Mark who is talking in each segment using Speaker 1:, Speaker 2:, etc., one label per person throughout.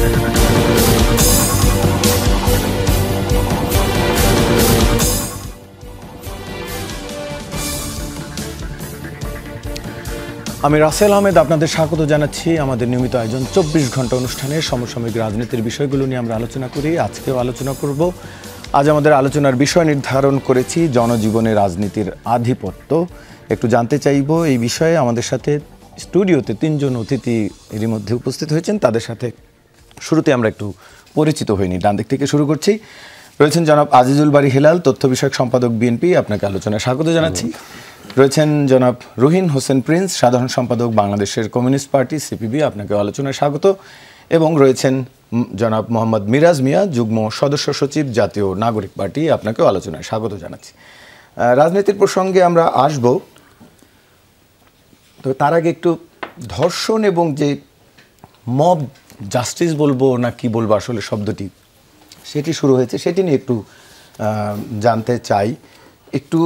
Speaker 1: আমি রাসেল আহমেদ আপনাদের স্বাগত জানাচ্ছি আমাদের নিয়মিত আয়োজন 24 ঘন্টা অনুষ্ঠানে সমসাময়িক রাজনীতির বিষয়গুলো নিয়ে আমরা আলোচনা করি। আজকেও আলোচনা করব। আজ আমাদের আলোচনার বিষয় নির্ধারণ করেছি জনজীবনে রাজনীতির আধিপত্য। একটু জানতে চাইব এই বিষয়ে। আমাদের সাথে স্টুডিওতে 3 জন অতিথি এরই মধ্যে উপস্থিত হয়েছেন, তাদের সাথে শুরুতে আমরা একটু পরিচিত হইনি। ডান দিক থেকে শুরু করছি। রয়েছেন জনাব আজিজুল বারী হেলাল, তথ্য বিষয়ক সম্পাদক বিএনপি, আপনাকে আলোচনায় স্বাগত জানাচ্ছি। রয়েছেন জনাব রুহিন হোসেন প্রিন্স, সাধারণ সম্পাদক বাংলাদেশের কমিউনিস্ট পার্টি সিপিবি, আপনাকে আলোচনায় স্বাগত। এবং রয়েছেন জনাব মোহাম্মদ মিরাজ মিয়া, যুগ্ম সদস্য সচিব, জাতীয় নাগরিক পার্টি, আপনাকেও আলোচনায় স্বাগত জানাচ্ছি। রাজনীতির প্রসঙ্গে আমরা আসব, তো তার আগে একটু ধর্ষণ এবং যে মব জাস্টিস বলবো না কি বলবো আসলে শব্দটি, সেটি শুরু হয়েছে, সেটি নিয়ে একটু জানতে চাই। একটু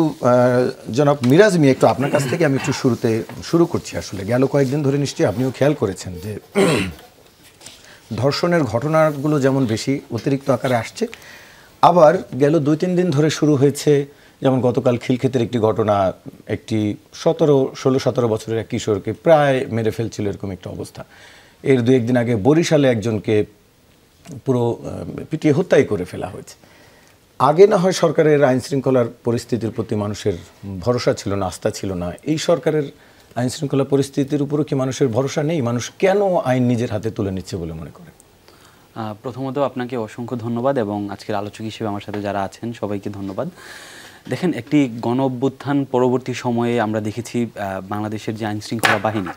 Speaker 1: জনাব মিরাজ মিয়া, একটু আপনার কাছ থেকে আমি একটু শুরু করছি। আসলে গেল কয়েকদিন ধরে নিশ্চয়ই আপনিও খেয়াল করেছেন যে ধর্ষণের ঘটনাগুলো যেমন বেশি অতিরিক্ত আকারে আসছে, আবার গেল 2-3 দিন ধরে শুরু হয়েছে, যেমন গতকাল খিলক্ষেতের একটি ঘটনা, একটি 16-17 বছরের এক কিশোরকে প্রায় মেরে ফেলছিল, এরকম একটা অবস্থা। এর 2-1 দিন আগে বরিশালে একজনকে পুরো পিটিয়ে হত্যাই করে ফেলা হয়েছে। আগে না হয় সরকারের আইন শৃঙ্খলার পরিস্থিতির প্রতি মানুষের ভরসা ছিল না, আস্থা ছিল না। এই সরকারের আইন শৃঙ্খলা পরিস্থিতির উপরও কি মানুষের ভরসা নেই? মানুষ কেন আইন নিজের হাতে তুলে নিচ্ছে বলে মনে করেন?
Speaker 2: প্রথমত আপনাকে অসংখ্য ধন্যবাদ এবং আজকের আলোচক হিসেবে আমার সাথে যারা আছেন সবাইকে ধন্যবাদ। দেখেন, একটি গণ অভ্যুত্থান পরবর্তী সময়ে আমরা দেখেছি বাংলাদেশের যে আইন শৃঙ্খলা বাহিনী,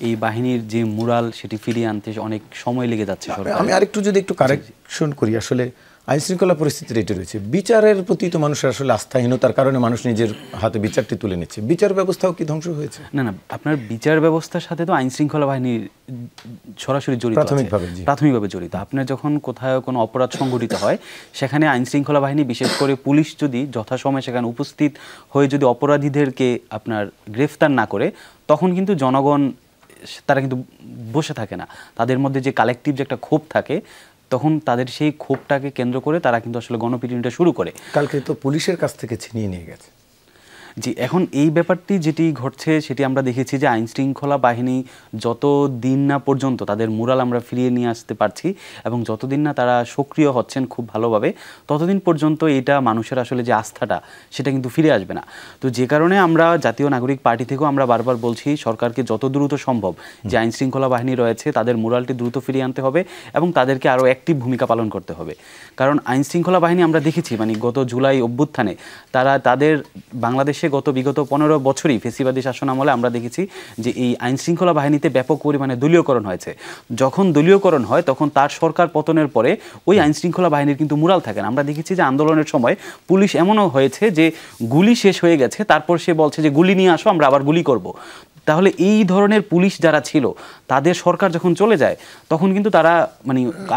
Speaker 2: এই বাহিনীর যে মুরাল সেটি ফিরিয়ে আনতে অনেক সময় লেগে যাচ্ছে।
Speaker 1: আমি আরেকটু যদি একটু কারেকশন করি, আসলে আইন শৃঙ্খলা পরিস্থিতি এটি রয়েছে, বিচারের প্রতি তো মানুষের আসলে আস্থাহীনতার কারণে মানুষ নিজের হাতে বিচারটি তুলে নিচ্ছে। বিচার ব্যবস্থাও কি ধ্বংস হয়েছে?
Speaker 2: না, আপনার বিচার ব্যবস্থার সাথে তো আইন শৃঙ্খলা বাহিনীর সরাসরি জড়িত, প্রাথমিকভাবে জড়িত। আপনার যখন কোথাও কোনো অপরাধ সংঘটিত হয়, সেখানে আইন শৃঙ্খলা বাহিনী, বিশেষ করে পুলিশ যদি যথাসময়ে সেখানে উপস্থিত হয়ে যদি অপরাধীদেরকে আপনার গ্রেফতার না করে, তখন কিন্তু জনগণ তারা কিন্তু বসে থাকে না। তাদের মধ্যে যে কালেকটিভ যে একটা ক্ষোভ থাকে, তখন তাদের সেই ক্ষোভটাকে কেন্দ্র করে তারা কিন্তু আসলে গণপিটুনিটা শুরু করে।
Speaker 1: কালকে তো পুলিশের কাছ থেকে ছিনিয়ে নিয়ে গেছে।
Speaker 2: জি, এখন এই ব্যাপারটি যেটি ঘটছে সেটি আমরা দেখেছি যে আইন শৃঙ্খলা বাহিনী যতদিন না পর্যন্ত তাদের মুরাল আমরা ফিরিয়ে নিয়ে আসতে পারছি এবং যতদিন না তারা সক্রিয় হচ্ছেন খুব ভালোভাবে, ততদিন পর্যন্ত এটা মানুষের আসলে যে আস্থাটা সেটা কিন্তু ফিরে আসবে না। তো যে কারণে আমরা জাতীয় নাগরিক পার্টি থেকেও আমরা বারবার বলছি সরকারকে যত দ্রুত সম্ভব যে আইন শৃঙ্খলা বাহিনী রয়েছে তাদের মুরালটি দ্রুত ফিরিয়ে আনতে হবে এবং তাদেরকে আরও অ্যাক্টিভ ভূমিকা পালন করতে হবে। কারণ আইন শৃঙ্খলা বাহিনী আমরা দেখেছি গত জুলাই অভ্যুত্থানে তাদের বাংলাদেশে বিগত 15 বছরই ফেসিবাদী শাসন আমলে আমরা দেখেছি যে এই আইন শৃঙ্খলা বাহিনীতে ব্যাপক পরিমাণে দলীয়করণ হয়েছে। যখন দলীয়করণ হয় তখন তার সরকার পতনের পরে ওই আইন শৃঙ্খলা বাহিনীর কিন্তু মুরাল থাকে না। আমরা দেখেছি যে আন্দোলনের সময় পুলিশ এমনও হয়েছে যে গুলি শেষ হয়ে গেছে, তারপর সে বলছে যে গুলি নিয়ে আসো, আমরা আবার গুলি করব। তাহলে এই ধরনের পুলিশ যারা ছিল, তাদের সরকার যখন চলে যায় তখন কিন্তু তারা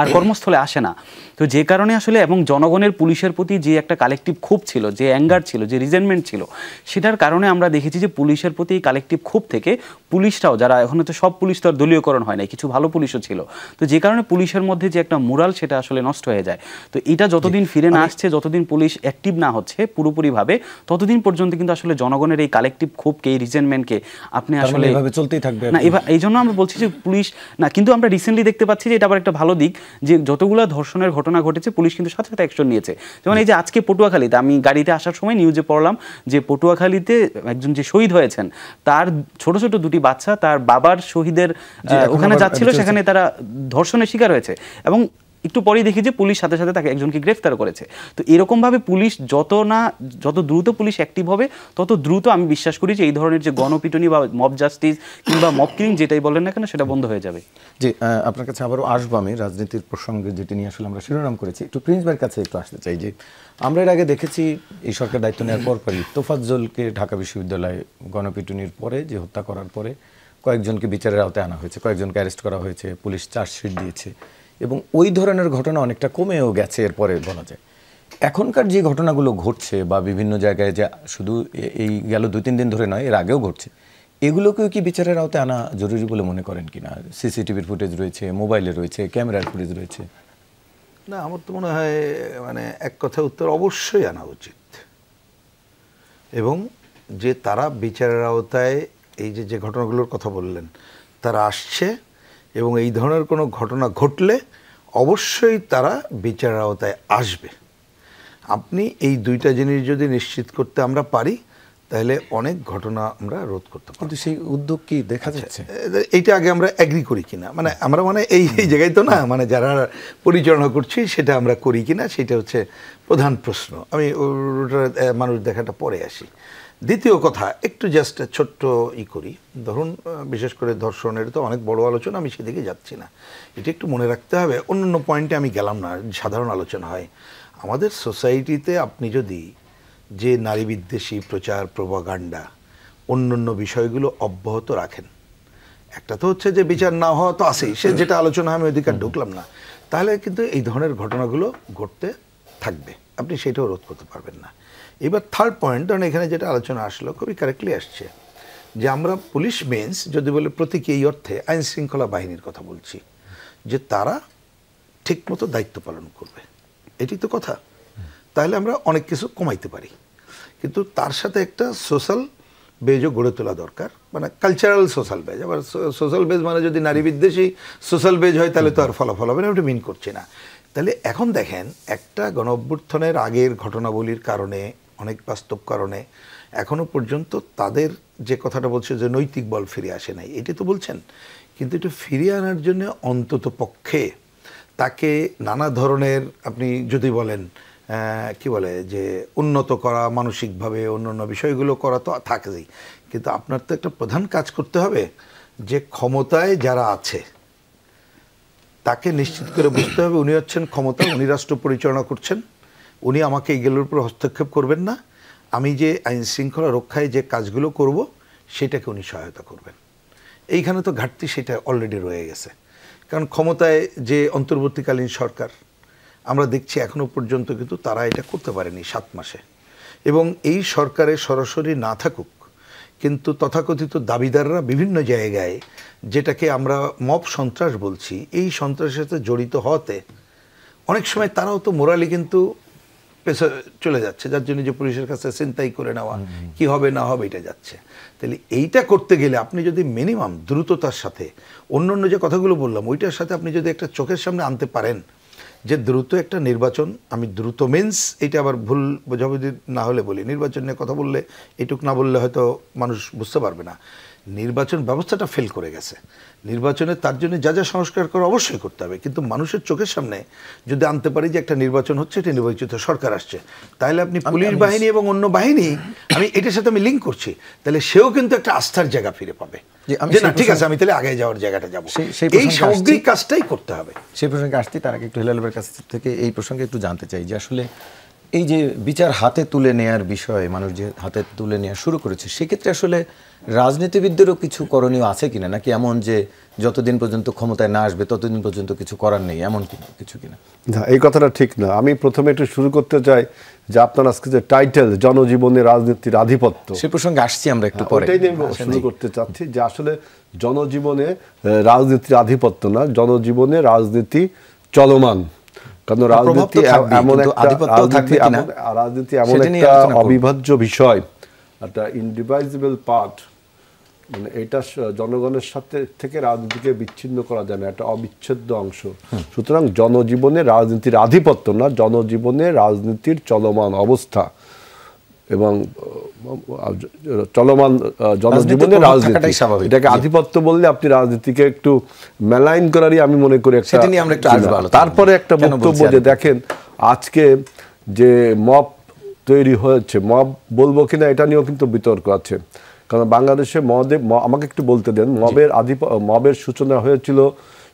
Speaker 2: আর কর্মস্থলে আসে না। তো যে কারণে আসলে এবং জনগণের পুলিশের প্রতি যে একটা কালেকটিভ ক্ষোভ ছিল, যে অ্যাঙ্গার ছিল, যে রিজেন্টমেন্ট ছিল, সেটার কারণে আমরা দেখেছি যে পুলিশের প্রতি এই কালেকটিভ ক্ষোভ থেকে পুলিশরাও, যারা এখন তো সব পুলিশ তো আর দলীয়করণ হয় না, কিছু ভালো পুলিশও ছিল, তো যে কারণে পুলিশের মধ্যে যে একটা মুরাল সেটা আসলে নষ্ট হয়ে যায়। তো এটা যতদিন ফিরে না আসছে, যতদিন পুলিশ অ্যাক্টিভ না হচ্ছে পুরোপুরিভাবে, ততদিন পর্যন্ত কিন্তু আসলে জনগণের এই কালেকটিভ ক্ষোভকে, এই রিজেন্টমেন্টকে আপনি আসলে
Speaker 1: এভাবে চলতেই থাকবে
Speaker 2: না। এই জন্য আমরা বলছি যে পুলিশ না, কিন্তু আমরা রিসেন্টলি দেখতে পাচ্ছি যে এটা আবার একটা ভালো দিক, যে যতগুলো ধর্ষণের ঘটনা ঘটেছে পুলিশ কিন্তু সাথে সাথে অ্যাকশন নিয়েছে। যেমন এই যে আজকে পটুয়াখালীতে, আমি গাড়িতে আসার সময় নিউজে পড়লাম যে পটুয়াখালীতে একজন যে শহীদ হয়েছেন, তার ছোট ছোট 2টি বাচ্চা তার বাবার শহীদের ওখানে যাচ্ছিল, সেখানে তারা ধর্ষণের শিকার হয়েছে এবং একটু পরেই দেখি যে পুলিশ সাথে সাথে তাকে একজনকে গ্রেফতার করেছে। তো এরকমভাবে পুলিশ যত দ্রুত পুলিশ অ্যাক্টিভ হবে, তত দ্রুত আমি বিশ্বাস করি যে এই ধরনের যে গণপিটুনি বা মব জাস্টিস কিংবা মব কিলিং যেটাই বলেন না কেন, সেটা বন্ধ হয়ে যাবে।
Speaker 1: জি, আপনার কাছে আবারও আসবো আমি রাজনীতির প্রসঙ্গে, যেটি নিয়ে আসলে আমরা শিরোনাম করেছি। একটু প্রিন্স ভাইয়ের কাছে একটু আসতে চাই যে আমরা এর আগে দেখেছি এই সরকার দায়িত্ব নেওয়ার পরপরই তোফাজ্জলকে ঢাকা বিশ্ববিদ্যালয়ে গণপিটুনির পরে, যে হত্যা করার পরে কয়েকজনকে বিচারের আওতায় আনা হয়েছে, কয়েকজনকে অ্যারেস্ট করা হয়েছে, পুলিশ চার্জশিট দিয়েছে এবং ওই ধরনের ঘটনা অনেকটা কমেও গেছে এরপরে বলা যায়। এখনকার যে ঘটনাগুলো ঘটছে বা বিভিন্ন জায়গায়, যে শুধু এই গেল 2-3 দিন ধরে নয়, এর আগেও ঘটছে, এগুলোকেও কি বিচারের আওতায় আনা জরুরি বলে মনে করেন কিনা? সিসিটিভির ফুটেজ রয়েছে, মোবাইলে রয়েছে, ক্যামেরার ফুটেজ রয়েছে।
Speaker 3: না, আমার তো মনে হয় মানে এক কথায় উত্তর অবশ্যই আনা উচিত, এবং যে তারা বিচারের আওতায় এই যে ঘটনাগুলোর কথা বললেন তারা আসছে, এবং এই ধরনের কোনো ঘটনা ঘটলে অবশ্যই তারা বিচারের আওতায় আসবে। আপনি এই দুইটা জিনিস যদি নিশ্চিত করতে আমরা পারি তাহলে অনেক ঘটনা আমরা রোধ করতে পারি।
Speaker 1: কিন্তু সেই উদ্যোগ কি দেখা যাচ্ছে?
Speaker 3: এইটা আগে আমরা এগ্রি করি কিনা, মানে আমরা মানে এই জায়গায় তো না, মানে যারা পরিচালনা করছি সেটা আমরা করি কিনা সেটা হচ্ছে প্রধান প্রশ্ন। আমি ওটা মানুষ দেখাটা পরে আসি। দ্বিতীয় কথা, একটু জাস্ট ছোট্ট করি, ধরুন বিশেষ করে ধর্ষণের তো অনেক বড় আলোচনা, আমি সেদিকে যাচ্ছি না। এটা একটু মনে রাখতে হবে, অন্য পয়েন্টে আমি গেলাম না, সাধারণ আলোচনা হয়। আমাদের সোসাইটিতে আপনি যদি যে নারী বিদ্বেষী প্রচার, প্রোপাগান্ডা, অন্য বিষয়গুলো অব্যাহত রাখেন, একটা তো হচ্ছে যে বিচার না হওয়া তো আছেই, সে যেটা আলোচনা আমি অধিকার ঢুকলাম না, তাহলে কিন্তু এই ধরনের ঘটনাগুলো ঘটতে থাকবে, আপনি সেটাও রোধ করতে পারবেন না। এবার থার্ড পয়েন্ট, কারণ এখানে যেটা আলোচনা আসলো খুবই কারেক্টলি আসছে, যে আমরা পুলিশ মেন্স যদি বলে প্রতীকী, এই অর্থে আইন শৃঙ্খলা বাহিনীর কথা বলছি, যে তারা ঠিকমতো দায়িত্ব পালন করবে, এটি তো কথা। তাহলে আমরা অনেক কিছু কমাইতে পারি, কিন্তু তার সাথে একটা সোশ্যাল বেজও গড়ে তোলা দরকার, মানে কালচারাল সোশ্যাল বেজ। আবার সোশ্যাল বেজ মানে যদি নারী বিদ্বেষী সোশ্যাল বেজ হয় তাহলে তো আর ফলাফল হবে না, ওটা মিন করছে না। তাহলে এখন দেখেন, একটা গণ অভ্যুত্থানের আগের ঘটনাবলীর কারণে, অনেক বাস্তব কারণে এখনো পর্যন্ত তাদের যে কথাটা বলছে যে নৈতিক বল ফিরে আসে নাই, এটি তো বলছেন, কিন্তু এটা ফিরিয়ে আনার জন্য অন্তত পক্ষে তাকে নানা ধরনের, আপনি যদি বলেন কি বলে যে উন্নত করা, মানসিকভাবে অন্য বিষয়গুলো করা তো থাকেই, কিন্তু আপনার তো একটা প্রধান কাজ করতে হবে, যে ক্ষমতায় যারা আছে তাকে নিশ্চিত করে বুঝতে হবে উনি হচ্ছেন ক্ষমতা, উনি রাষ্ট্র পরিচালনা করছেন, উনি আমাকে এইগুলোর উপর হস্তক্ষেপ করবেন না, আমি যে আইন শৃঙ্খলা রক্ষায় যে কাজগুলো করব সেটাকে উনি সহায়তা করবেন। এইখানে তো ঘাটতি সেটা অলরেডি রয়ে গেছে, কারণ ক্ষমতায় যে অন্তর্বর্তীকালীন সরকার আমরা দেখছি এখনো পর্যন্ত কিন্তু তারা এটা করতে পারেনি 7 মাসে, এবং এই সরকারে সরাসরি না থাকুক কিন্তু তথাকথিত দাবিদাররা বিভিন্ন জায়গায়, যেটাকে আমরা মব সন্ত্রাস বলছি, এই সন্ত্রাসের সাথে জড়িত হওয়াতে অনেক সময় তারাও তো মোরালি কিন্তু পেছে চলে যাচ্ছে, যার জন্য যে পুলিশের কাছে ছিনতাই করে নেওয়া, কি হবে না হবে এটা যাচ্ছে। তাহলে এইটা করতে গেলে আপনি যদি মিনিমাম দ্রুততার সাথে অন্য যে কথাগুলো বললাম ওইটার সাথে আপনি যদি একটা চোখের সামনে আনতে পারেন যে দ্রুত একটা নির্বাচন, আমি দ্রুত মিন্স এটা আবার ভুল বোঝাবুঝি না হলে বলি, নির্বাচন নিয়ে কথা বললে এটুক না বললে হয়তো মানুষ বুঝতে পারবে না, নির্বাচন ব্যবস্থাটা ফেল করে গেছে। নির্বাচনে তার জন্য যা যা সংস্কার করা অবশ্যই করতে হবে, কিন্তু মানুষের চোখের সামনে যদি আনতে পারি যে একটা নির্বাচন হচ্ছে, এটা নির্বাচিত সরকার আসছে, তাহলে আপনি পুলিশ বাহিনী এবং অন্য বাহিনী, আমি এটার সাথে আমি লিঙ্ক করছি, তাহলে সেও কিন্তু একটা আস্থার জায়গা ফিরে পাবে, যে না ঠিক আছে আমি তাহলে আগে যাওয়ার জায়গাটা যাবো। এই সামগ্রিক কাজটাই করতে হবে।
Speaker 1: সেই প্রসঙ্গে আসছি, তার আগে একটু হেলালের কাছ থেকে এই প্রসঙ্গে একটু জানতে চাই যে আসলে এই যে বিচার হাতে তুলে নেয়ার বিষয়ে মানুষ যে হাতে তুলে নেওয়া শুরু করেছে, সেক্ষেত্রে আসলে রাজনীতিবিদদেরও কিছু করণীয় আছে কিনা, নাকি এমন যে যতদিন পর্যন্ত ক্ষমতায় না আসবে ততদিন পর্যন্ত কিছু করার নেই, এমন কিছু কিনা?
Speaker 4: না, এই কথাটা ঠিক না। আমি প্রথমে একটু শুরু করতে চাই যে আপনার আজকে যে টাইটেল জনজীবনে রাজনীতির আধিপত্য,
Speaker 1: সে প্রসঙ্গে আসছি আমরা একটু পরে।
Speaker 4: এটাই নিয়ে শুরু করতে চাচ্ছি যে আসলে জনজীবনে রাজনীতির আধিপত্য না, জনজীবনে রাজনীতি চলমান। কারণ রাজনীতি এমন একটা অবিভাজ্য বিষয়, একটা ইনডিভাইজিবল পার্ট, মানে এটা জনগণের সাথে থেকে রাজনীতিকে বিচ্ছিন্ন করা যায় না, একটা অবিচ্ছেদ্য অংশ। সুতরাং জনজীবনে রাজনীতির আধিপত্য না, জনজীবনে রাজনীতির চলমান অবস্থা এবং চলমান জনজীবনে রাজনীতি, এটাকে আধিপত্য বললে আপনি রাজনীতিকে একটু মেলাইন করারই আমি মনে করি। তারপরে একটা বক্তব্য যে দেখেন আজকে যে মব তৈরি হয়েছে, মব বলবো কিনা এটা নিয়েও কিন্তু বিতর্ক আছে, কারণ বাংলাদেশে আমাকে একটু বলতে দেন, মবের সূচনা হয়েছিল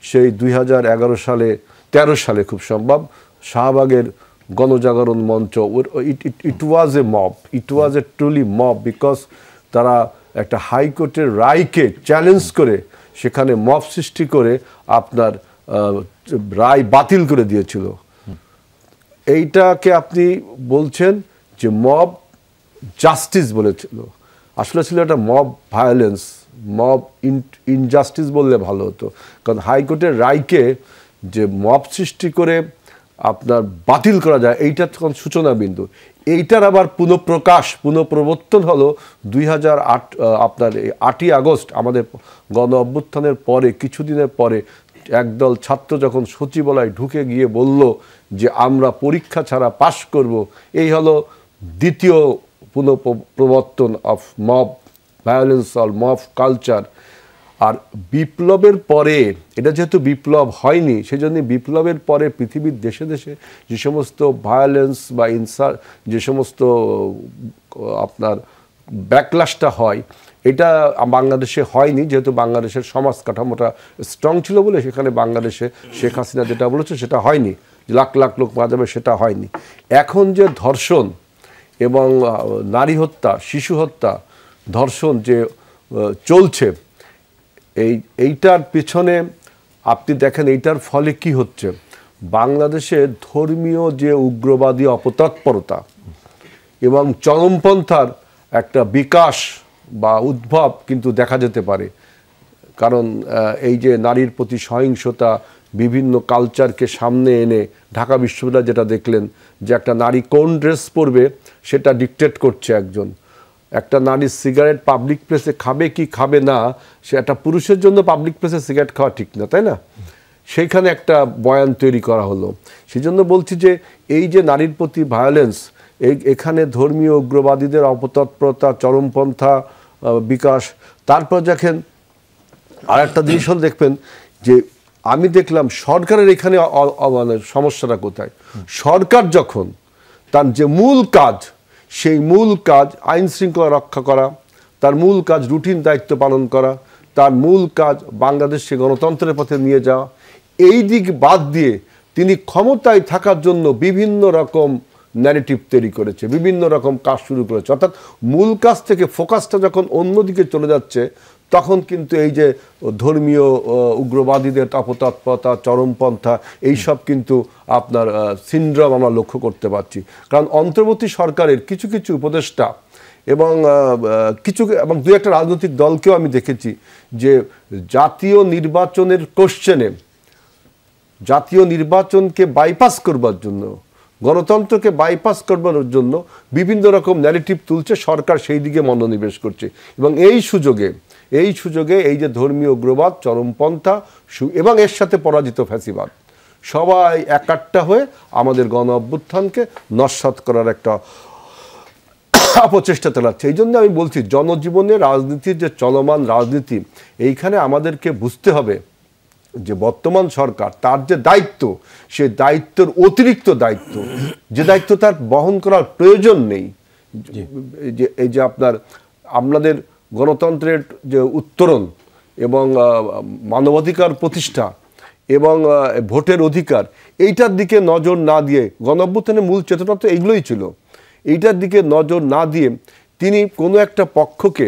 Speaker 4: সেই 2011 সালে 13 সালে খুব সম্ভব, শাহবাগের গণজাগরণ মঞ্চ। It was a mob, it was a truly mob, because তারা একটা হাইকোর্টের রায়কে চ্যালেঞ্জ করে সেখানে মব সৃষ্টি করে আপনার রায় বাতিল করে দিয়েছিল। এইটাকে আপনি বলছেন যে মব জাস্টিস বলেছিল। আসলে ছিল একটা মব ভায়োলেন্স, মব ইনজাস্টিস বললে ভালো হতো। কারণ হাইকোর্টের রায়কে যে মব সৃষ্টি করে আপনার বাতিল করা যায়, এইটা তখন সূচনা বিন্দু। এইটার আবার পুনঃপ্রবর্তন হলো 2008 আপনার 8ই আগস্ট আমাদের গণ অভ্যুত্থানের পরে, কিছুদিনের পরে একদল ছাত্র যখন সচিবালয়ে ঢুকে গিয়ে বলল যে আমরা পরীক্ষা ছাড়া পাশ করব, এই হলো দ্বিতীয় পুনঃপ্রবর্তন of mob violence or mob culture. আর বিপ্লবের পরে, এটা যেহেতু বিপ্লব হয়নি, সেজন্য বিপ্লবের পরে পৃথিবীর দেশে দেশে যে সমস্ত ভায়োলেন্স বা যে সমস্ত আপনার ব্যাকলাশটা হয়, এটা বাংলাদেশে হয়নি, যেহেতু বাংলাদেশের সমাজ কাঠামোটা স্ট্রং ছিল বলে সেখানে বাংলাদেশে শেখ হাসিনা যেটা বলেছে সেটা হয়নি, লাখ লাখ লোক মারা যাবে সেটা হয়নি। এখন যে ধর্ষণ এবং নারী হত্যা, শিশু হত্যা, ধর্ষণ যে চলছে, এইটার পিছনে আপনি দেখেন এইটার ফলে কি হচ্ছে। বাংলাদেশে ধর্মীয় যে উগ্রবাদী অপতৎপরতা এবং চরমপন্থার একটা বিকাশ বা উদ্ভব কিন্তু দেখা যেতে পারে। কারণ এই যে নারীর প্রতি সহিংসতা, বিভিন্ন কালচারকে সামনে এনে ঢাকা বিশ্ববিদ্যালয় যেটা দেখলেন যে একটা নারী কোন ড্রেস পরবে সেটা ডিকটেট করছে একজন, একটা নারী সিগারেট পাবলিক প্লেসে খাবে কি খাবে না, সে একটা পুরুষের জন্য পাবলিক প্লেসে সিগারেট খাওয়া ঠিক না, তাই না? সেইখানে একটা বয়ান তৈরি করা হলো। সেই জন্য বলছি যে এই যে নারীর প্রতি ভায়োলেন্স, এখানে ধর্মীয় উগ্রবাদীদের অপতৎপরতা, চরমপন্থা বিকাশ। তারপর দেখেন আর একটা জিনিস হল, দেখবেন যে আমি দেখলাম সরকারের এখানে মানে সমস্যাটা কোথায়। সরকার যখন তার যে মূল কাজ, সেই মূল কাজ আইন শৃঙ্খলা রক্ষা করা, তার মূল কাজ রুটিন দায়িত্ব পালন করা, তার মূল কাজ বাংলাদেশকে গণতন্ত্রের পথে নিয়ে যাওয়া, এই দিক বাদ দিয়ে তিনি ক্ষমতায় থাকার জন্য বিভিন্ন রকম ন্যারেটিভ তৈরি করেছে, বিভিন্ন রকম কাজ শুরু করেছে। অর্থাৎ মূল কাজ থেকে ফোকাসটা যখন অন্যদিকে চলে যাচ্ছে, তখন কিন্তু এই যে ধর্মীয় উগ্রবাদীদের অপতৎপরতা, চরমপন্থা, এইসব কিন্তু আপনার সিনড্রোম আমরা লক্ষ্য করতে পারছি। কারণ অন্তর্বর্তী সরকারের কিছু কিছু উপদেষ্টা এবং দু একটা রাজনৈতিক দলকেও আমি দেখেছি যে জাতীয় নির্বাচনের কোশ্চেনে, জাতীয় নির্বাচনকে বাইপাস করবার জন্য, গণতন্ত্রকে বাইপাস করবার জন্য বিভিন্ন রকম ন্যারেটিভ তুলছে, সরকার সেই দিকে মনোনিবেশ করছে। এবং এই সুযোগে এই যে ধর্মীয় উগ্রবাদ, চরমপন্থা এবং এর সাথে পরাজিত ফ্যাসিবাদ, সবাই একাট্টা হয়ে আমাদের গণ অভ্যুত্থানকে নস্যাৎ করার একটা অপচেষ্টা চালাচ্ছে। এই জন্য আমি বলছি, জনজীবনে রাজনীতির যে চলমান রাজনীতি, এইখানে আমাদেরকে বুঝতে হবে যে বর্তমান সরকার তার যে দায়িত্ব, সে দায়িত্বের অতিরিক্ত দায়িত্ব, যে দায়িত্ব তার বহন করার প্রয়োজন নেই, এই যে আপনাদের গণতন্ত্রের যে উত্তরণ এবং মানবাধিকার প্রতিষ্ঠা এবং ভোটের অধিকার, এইটার দিকে নজর না দিয়ে, গণঅভ্যুত্থানের মূল চেতনা তো এইগুলোই ছিল, এইটার দিকে নজর না দিয়ে তিনি কোনো একটা পক্ষকে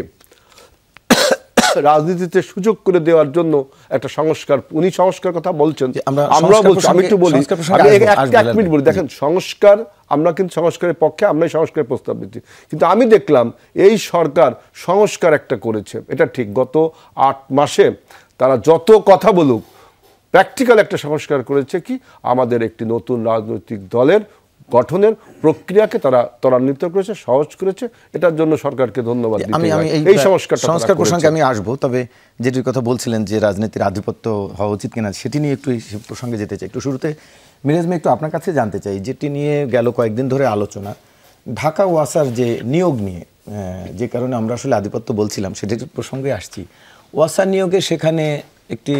Speaker 4: রাজনীতিতে সুযোগ করে দেওয়ার জন্য একটা সংস্কার, উনি সংস্কার কথা বলছেন, আমরাও বলছি। আমি একটু বলি, এক মিনিট বলি। দেখেন, সংস্কার, আমরা কিন্তু সংস্কারের পক্ষে, আমরাই সংস্কারের প্রস্তাব দিচ্ছি। কিন্তু আমি দেখলাম এই সরকার সংস্কার একটা করেছে, এটা ঠিক। গত 8 মাসে তারা যত কথা বলুক, প্র্যাকটিক্যাল একটা সংস্কার করেছে কি, আমাদের একটি নতুন রাজনৈতিক দলের গঠনের প্রক্রিয়াকে তারা ত্বরান্বিত করেছে, সহজ করেছে। এটার জন্য সরকারকে ধন্যবাদ দিতে হয়। এই সংস্কার
Speaker 1: প্রসঙ্গে আমি আসবো, তবে যেটির কথা বলছিলেন যে রাজনীতির আধিপত্য হওয়া উচিত কিনা, সেটি নিয়ে একটু প্রসঙ্গে যেতে চাই। একটু শুরুতে মিরাজ ভাই, একটু আপনার কাছে জানতে চাই, যেটি নিয়ে গেল কয়েকদিন ধরে আলোচনা, ঢাকা ওয়াসার যে নিয়োগ নিয়ে, যে কারণে আমরা আসলে আধিপত্য বলছিলাম, সেটির প্রসঙ্গে আসছি। ওয়াসার নিয়োগে সেখানে একটি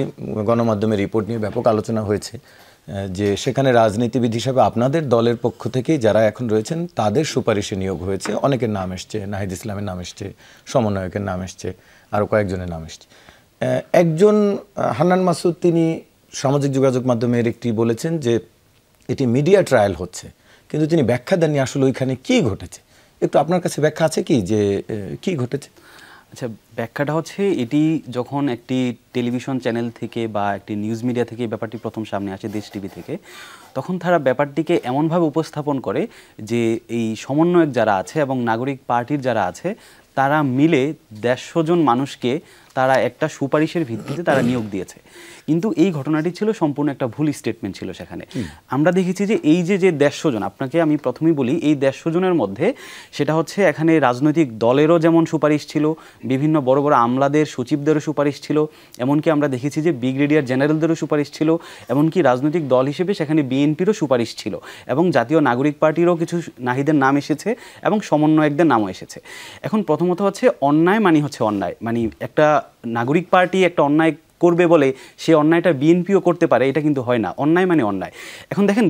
Speaker 1: গণমাধ্যমের রিপোর্ট নিয়ে ব্যাপক আলোচনা হয়েছে যে সেখানে রাজনীতিবিদ হিসাবে আপনাদের দলের পক্ষ থেকেই যারা এখন রয়েছেন তাদের সুপারিশে নিয়োগ হয়েছে। অনেকের নাম এসছে, নাহিদ ইসলামের নাম এসছে, সমন্বয়কের নাম এসছে, আরও কয়েকজনের নাম এসছে। একজন হান্নান মাসুদ, তিনি সামাজিক যোগাযোগ মাধ্যমের একটি বলেছেন যে এটি মিডিয়া ট্রায়াল হচ্ছে, কিন্তু তিনি ব্যাখ্যা দেননি আসলে ওইখানে কী ঘটেছে। একটু আপনার কাছে ব্যাখ্যা আছে কি, যে কী ঘটেছে?
Speaker 2: আচ্ছা, ব্যাখ্যাটা হচ্ছে, এটি যখন একটি টেলিভিশন চ্যানেল থেকে বা একটি নিউজ মিডিয়া থেকে ব্যাপারটি প্রথম সামনে আসে, দেশ টিভি থেকে, তখন তারা ব্যাপারটিকে এমনভাবে উপস্থাপন করে যে এই সমন্বয়ক যারা আছে এবং নাগরিক পার্টির যারা আছে তারা মিলে 150 জন মানুষকে তারা একটা সুপারিশের ভিত্তিতে তারা নিয়োগ দিয়েছে। কিন্তু এই ঘটনাটি ছিল সম্পূর্ণ একটা ভুল স্টেটমেন্ট ছিল সেখানে। আমরা দেখেছি যে এই যে 150 জন, আপনাকে আমি প্রথমেই বলি, এই 150 জনের মধ্যে সেটা হচ্ছে এখানে রাজনৈতিক দলেরও যেমন সুপারিশ ছিল, বিভিন্ন বড় বড় আমলাদের সচিবদেরও সুপারিশ ছিল, এমনকি আমরা দেখেছি যে ব্রিগেডিয়ার জেনারেলদেরও সুপারিশ ছিল, এমনকি রাজনৈতিক দল হিসেবে সেখানে বিএনপিরও সুপারিশ ছিল, এবং জাতীয় নাগরিক পার্টিরও কিছু নাহিদের নাম এসেছে এবং সমন্বয়কদের নামও এসেছে। এখন প্রথমত হচ্ছে অন্যায় মানে হচ্ছে অন্যায়, মানে একটা নাগরিক পার্টি একটা অন্যায় করবে বলে সে অন্যায়টা বিএনপিও করতে পারে, এটা কিন্তু হয় না। অন্যায় মানে অন্যায়। এখন দেখেন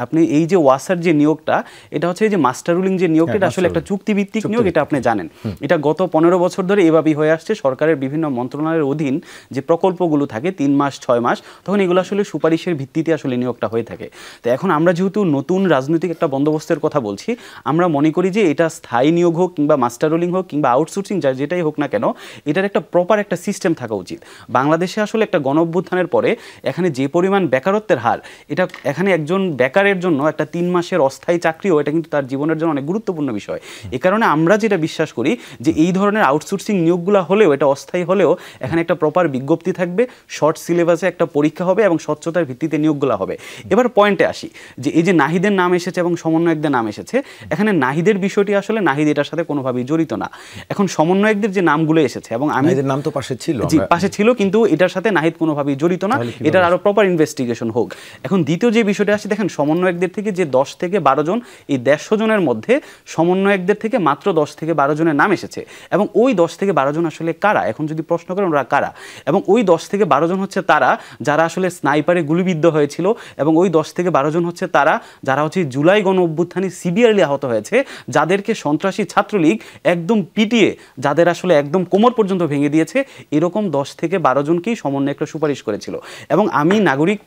Speaker 2: আপনি এই যে ওয়াসার যে নিয়োগটা, এটা হচ্ছে এই যে মাস্টার রুলিং যে নিয়োগটা, এটা আসলে একটা চুক্তিভিত্তিক নিয়োগ, এটা আপনি জানেন। এটা গত 15 বছর ধরে এভাবেই হয়ে আসছে। সরকারের বিভিন্ন মন্ত্রণালয়ের অধীন যে প্রকল্পগুলো থাকে 3 মাস 6 মাস, তখন এগুলো আসলে সুপারিশের ভিত্তিতে আসলে নিয়োগটা হয়ে থাকে। তো এখন আমরা যেহেতু নতুন রাজনৈতিক একটা বন্দোবস্তের কথা বলছি, আমরা মনে করি যে এটা স্থায়ী নিয়োগ হোক কিংবা মাস্টার রুলিং হোক কিংবা আউটসোর্সিং যেটাই হোক না কেন, এটার একটা প্রপার একটা সিস্টেম থাকা উচিত। বাংলাদেশে আসলে একটা গণঅভ্যুত্থানের পরে এখানে যে পরিমাণ বেকারত্বের হার, এটা এখানে একজন বেকারের জন্য একটা 3 মাসের অস্থায়ী চাকরিও এটা কিন্তু তার জীবনের জন্য অনেক গুরুত্বপূর্ণ বিষয়। এ কারণে আমরা যেটা বিশ্বাস করি যে এই ধরনের আউটসোর্সিং নিয়োগগুলো হলেও, এটা অস্থায়ী হলেও, এখানে একটা প্রপার বিজ্ঞপ্তি থাকবে, শর্ট সিলেবাসে একটা পরীক্ষা হবে এবং স্বচ্ছতার ভিত্তিতে নিয়োগগুলো হবে। এবার পয়েন্টে আসি যে এই যে নাহিদের নাম এসেছে এবং সমন্বয়কদের নাম এসেছে, এখানে নাহিদের বিষয়টি আসলে নাহিদ এটার সাথে কোনোভাবেই জড়িত না। এখন সমন্বয়কদের যে নামগুলো এসেছে, এবং আমি
Speaker 1: নাম তো পাশে ছিল,
Speaker 2: জি পাশে ছিল, কিন্তু এটার সাথে নাহিদ কোনোভাবেই জড়িত না, এটার আরো প্রপার ইনভেস্টিগেশন হোক। এখন দ্বিতীয় যে বিষয়টা আসে, দেখেন সমন্বয়কদের থেকে যে 10 থেকে 12 জন, এই 150 জনের মধ্যে সমন্বয়কদের থেকে মাত্র 10 থেকে 12 জনের নাম এসেছে, এবং ওই 10 থেকে 12 জন আসলে কারা? এখন যদি প্রশ্ন করেন ওরা কারা, এবং ওই 10 থেকে 12 জন হচ্ছে তারা যারা আসলে স্নাইপারে গুলিবিদ্ধ হয়েছিল, এবং ওই 10 থেকে 12 জন হচ্ছে তারা যারা হচ্ছে জুলাই গণ অভ্যুত্থানে সিভিয়ারলি আহত হয়েছে, যাদেরকে সন্ত্রাসী ছাত্রলীগ একদম পিটিয়ে যাদের আসলে একদম কোমর পর্যন্ত ভেঙে দিয়েছে, এরকম 10 থেকে 12 জনকেই সমন্বয় একটা সুপারিশ করেছিল। এবং আমি নাগরিক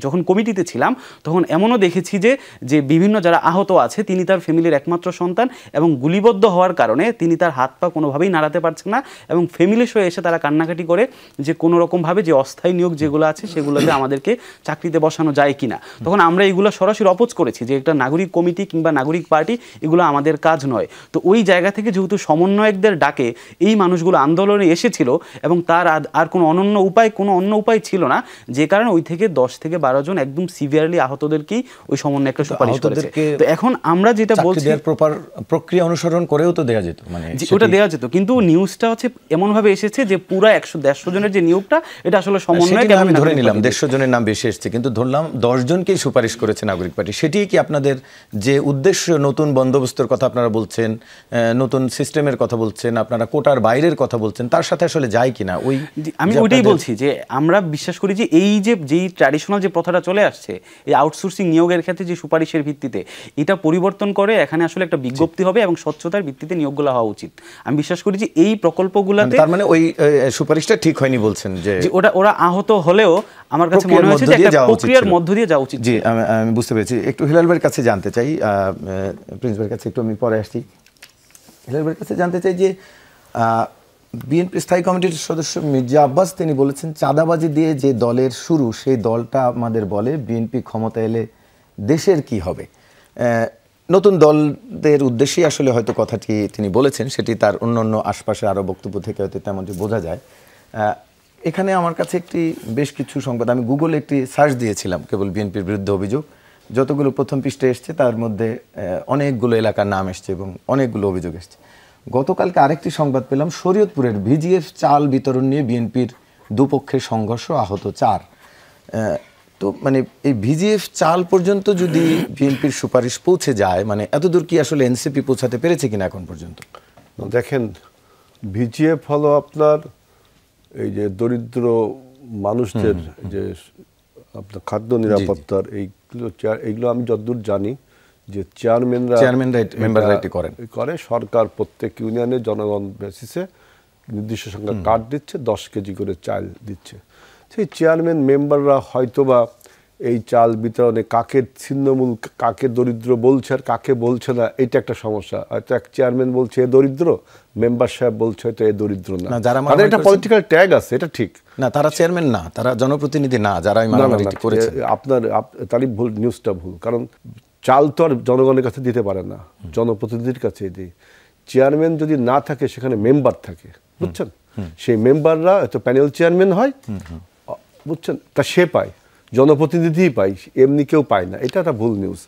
Speaker 2: যখন কমিটিতে ছিলাম তখন এমনও দেখেছি যে বিভিন্ন যারা আহত আছে, তিনি তার ফ্যামিলির একমাত্র সন্তান, এবং গুলিবদ্ধ হওয়ার কারণে তিনি তার হাত পা কোনোভাবেই নাড়াতে পারছেন না, এবং ফ্যামিলি সহ এসে তারা কান্নাকাটি করে যে কোনো রকমভাবে যে অস্থায়ী নিয়োগ যেগুলো আছে সেগুলোতে আমাদেরকে চাকরিতে বসানো যায় কিনা। তখন আমরা এগুলো সরাসরি অপোজ করেছি যে একটা নাগরিক কমিটি কিংবা নাগরিক পার্টি এগুলো আমাদের কাজ নয়। তো ওই জায়গা থেকে যেহেতু সমন্বয়কদের ডাকে এই মানুষগুলো আন্দোলনে এসেছিল, এবং তার আর কোনো অন্য উপায় ছিল না, যে কারণে ওই থেকে 10 থেকে 12 জন একদম সিভিয়ারলি আহতদেরকেই ওই সমন্বয় একটা সুপারিশ করেছে। তো এখন আমরা যেটা বলছি,
Speaker 1: প্রপার প্রক্রিয়া অনুসরণ করেও তো দেয়া যেত, মানে
Speaker 2: ওটা দেওয়া যেত, কিন্তু নিউজটা হচ্ছে এমন ভাবে এসেছে যে পুরো 150 জনের যে নিয়োগটা, এটা আসলে সমন্বয়,
Speaker 1: আমি ধরে নিলাম 150 জনের নাম বেশি এসেছে, কিন্তু ধরলাম 10 জনকেই সুপারিশ করেছে নাগরিক পার্টি। সেটি কি আপনাদের যে উদ্দেশ্য, নতুন বন্দোবস্তের কথা আপনারা বলছেন, নতুন সিস্টেমের কথা বলছেন, আপনারা কোটার বাইরের কথা বলছেন, তার সাথে আসলে যায় কিনা?
Speaker 2: আমি ওইটাই বলছি যে আমরা বিশ্বাস করি যে এই যেই ট্র্যাডিশনাল যে প্রথাটা চলে আসছে এই আউটসোর্সিং নিয়োগের ক্ষেত্রে যে সুপারিশের ভিত্তিতে, এটা পরিবর্তন করে এখানে আসলে একটা বিজ্ঞপ্তি হবে এবং স্বচ্ছতার ভিত্তিতে নিয়োগগুলো হওয়া উচিত। আমি বিশ্বাস করি যে এই প্রকল্পগুলোতে,
Speaker 1: তার মানে ওই সুপারিশটা ঠিক হয়নি বলছেন যে
Speaker 2: ওরা আহত হলেও আমার কাছে মনে হয়েছে যে একটা প্রক্রিয়ার মধ্য দিয়ে যাওয়া উচিত।
Speaker 1: জি, আমি বুঝতে পেরেছি। একটু হিলাল ভাইয়ের কাছে জানতে চাই, প্রিন্স ভাইয়ের কাছে একটু আমি পরে আসছি। হিলাল ভাইয়ের কাছে জানতে চাই যে বিএনপি স্থায়ী কমিটির সদস্য মির্জা আব্বাস তিনি বলেছেন, চাঁদাবাজি দিয়ে যে দলের শুরু সেই দলটা আমাদের বলে বিএনপি ক্ষমতা এলে দেশের কি হবে। নতুন দলদের উদ্দেশ্যেই আসলে হয়তো কথাটি তিনি বলেছেন, সেটি তার অন্য আশপাশে আরও বক্তব্য থেকে হয়তো তেমনটি বোঝা যায়। এখানে আমার কাছে বেশ কিছু সংবাদ, আমি গুগলে একটি সার্চ দিয়েছিলাম কেবল বিএনপির বিরুদ্ধে অভিযোগ, যতগুলো প্রথম পৃষ্ঠে এসছে তার মধ্যে অনেকগুলো এলাকার নাম এসছে এবং অনেকগুলো অভিযোগ এসছে। গতকালকে আরেকটি সংবাদ পেলাম, শরীয়তপুরের ভিজিএফ চাল বিতরণ নিয়ে বিএনপির দুপক্ষের সংঘর্ষ, আহত 4। তো মানে এই ভিজিএফ চাল পর্যন্ত যদি বিএনপির সুপারিশ পৌঁছে যায়, মানে এতদূর কি আসলে এনসিপি পৌঁছাতে পেরেছে কিনা এখন পর্যন্ত?
Speaker 4: দেখেন, ভিজিএফ হলো আপনার এই যে দরিদ্র মানুষদের যে আপনার খাদ্য নিরাপত্তার এইগুলো আমি যতদূর জানি যে চেয়ারম্যানরা করে, সরকার প্রত্যেক ইউনিয়নে জনগণ বেসিসে নির্দিষ্ট সংখ্যা কার্ড দিচ্ছে, 10 কেজি করে চাল দিচ্ছে। সেই চেয়ারম্যান মেম্বাররা হয়তোবা এই চাল বিতরণে কাকে ছিন্নমূল, কাকে দরিদ্র বলছে আর কাকে বলছে না, এটা একটা সমস্যা। হয়তো এক চেয়ারম্যান বলছে এ দরিদ্র, মেম্বার সাহেব বলছে হয়তো এ দরিদ্র না, তাদের একটা পলিটিক্যাল ট্যাগ আছে, এটা ঠিক
Speaker 1: না। তারা চেয়ারম্যান না, তারা জনপ্রতিনিধি না, যারা করেছে।
Speaker 4: আপনার তারই ভুল, নিউজটা ভুল। কারণ চাল তো আর জনগণের কাছে দিতে পারে না, জনপ্রতিনিধির কাছে দিই। চেয়ারম্যান যদি না থাকে সেখানে মেম্বার থাকে, বুঝছেন? সেই মেম্বাররা এত প্যানেল চেয়ারম্যান হয়, বুঝছেন, তা সে পায়, জনপ্রতিনিধি পায়, এমনি কেউ পায় না। এটা একটা ভুল নিউজ।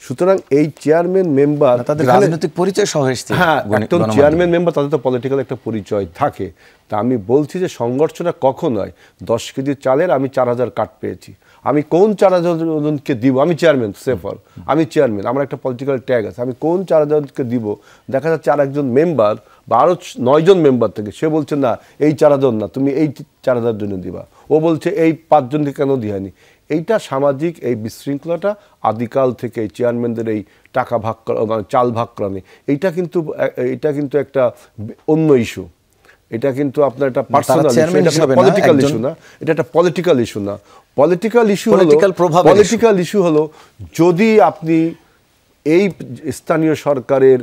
Speaker 4: সুতরাং এই চেয়ারম্যান মেম্বার
Speaker 1: তাদের রাজনৈতিক পরিচয় সহ এসেছে।
Speaker 4: হ্যাঁ, একজন চেয়ারম্যান মেম্বার তাদের তো পলিটিক্যাল একটা পরিচয় থাকে। তা আমি বলছি যে সংঘর্ষটা কখন হয়? 10 কেজি চালের আমি 4000 কার্ড পেয়েছি, আমি কোন 4000জনকে দিব? আমি চেয়ারম্যান, সেফর আমি চেয়ারম্যান, আমার একটা পলিটিক্যাল ট্যাগ আছে, আমি কোন 4000জনকে দিব? দেখা যাচ্ছে আর একজন মেম্বার বা আরও 9 জন মেম্বার থেকে সে বলছে না এই 4000 না, তুমি এই 4000 জন্য দিবা, ও বলছে এই 5 জনকে কেন দিয়ানি। এইটা সামাজিক এই বিশৃঙ্খলাটা আদিকাল থেকে এই চেয়ারম্যানদের এই টাকা ভাগ করা, মানে চাল ভাগ করা নেই, এটা কিন্তু একটা অন্য ইস্যু। এটা কিন্তু আপনার একটা পার্সোনাল পলিটিক্যাল ইস্যু না, এটা একটা পলিটিক্যাল ইস্যু না। পলিটিক্যাল ইস্যু হলো যদি আপনি এই স্থানীয় সরকারের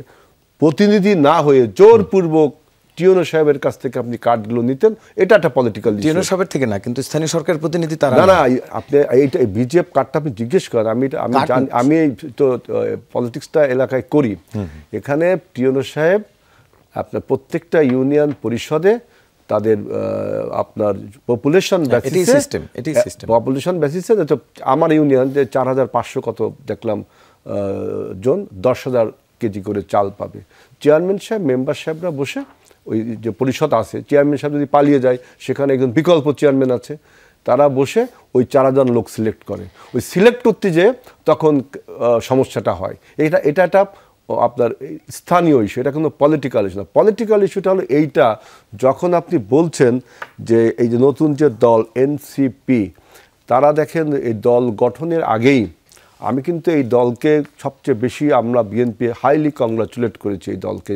Speaker 4: প্রতিনিধি না হয়ে জোরপূর্বক টিওনো সাহেবের কাছ থেকে আপনি কার্ডগুলো নিতেন, এটা একটা পলিটিক্যাল ইস্যু।
Speaker 1: টিওনো সাহেবের থেকে না, কিন্তু স্থানীয় সরকার প্রতিনিধি তারা
Speaker 4: না, আপনি এইটা বিজেপি কার্ডটা আপনি জিজ্ঞেস করেন। আমি তো পলিটিক্সটা এলাকায় করি, এখানে টিওনো সাহেব আপনার প্রত্যেকটা ইউনিয়ন পরিষদে তাদের আপনার পপুলেশন বেসিসে আমার ইউনিয়ন যে 4500 কত দেখলাম জন 10,000 কেজি করে চাল পাবে। চেয়ারম্যান সাহেব, মেম্বার সাহেবরা বসে ওই যে পরিষদ আছে, চেয়ারম্যান সাহেব যদি পালিয়ে যায় সেখানে একজন বিকল্প চেয়ারম্যান আছে, তারা বসে ওই 4000 লোক সিলেক্ট করে। ওই সিলেক্ট করতে যে তখন সমস্যাটা হয়। এটা একটা আপনার স্থানীয় ইস্যু, এটা কোনো পলিটিক্যাল ইস্যু না। পলিটিক্যাল ইস্যুটা হলো এইটা, যখন আপনি বলছেন যে এই যে নতুন যে দল এনসিপি, তারা দেখেন এই দল গঠনের আগেই আমি কিন্তু এই দলকে সবচেয়ে বেশি আমরা বিএনপি হাইলি কংগ্রাচুলেট করেছি এই দলকে।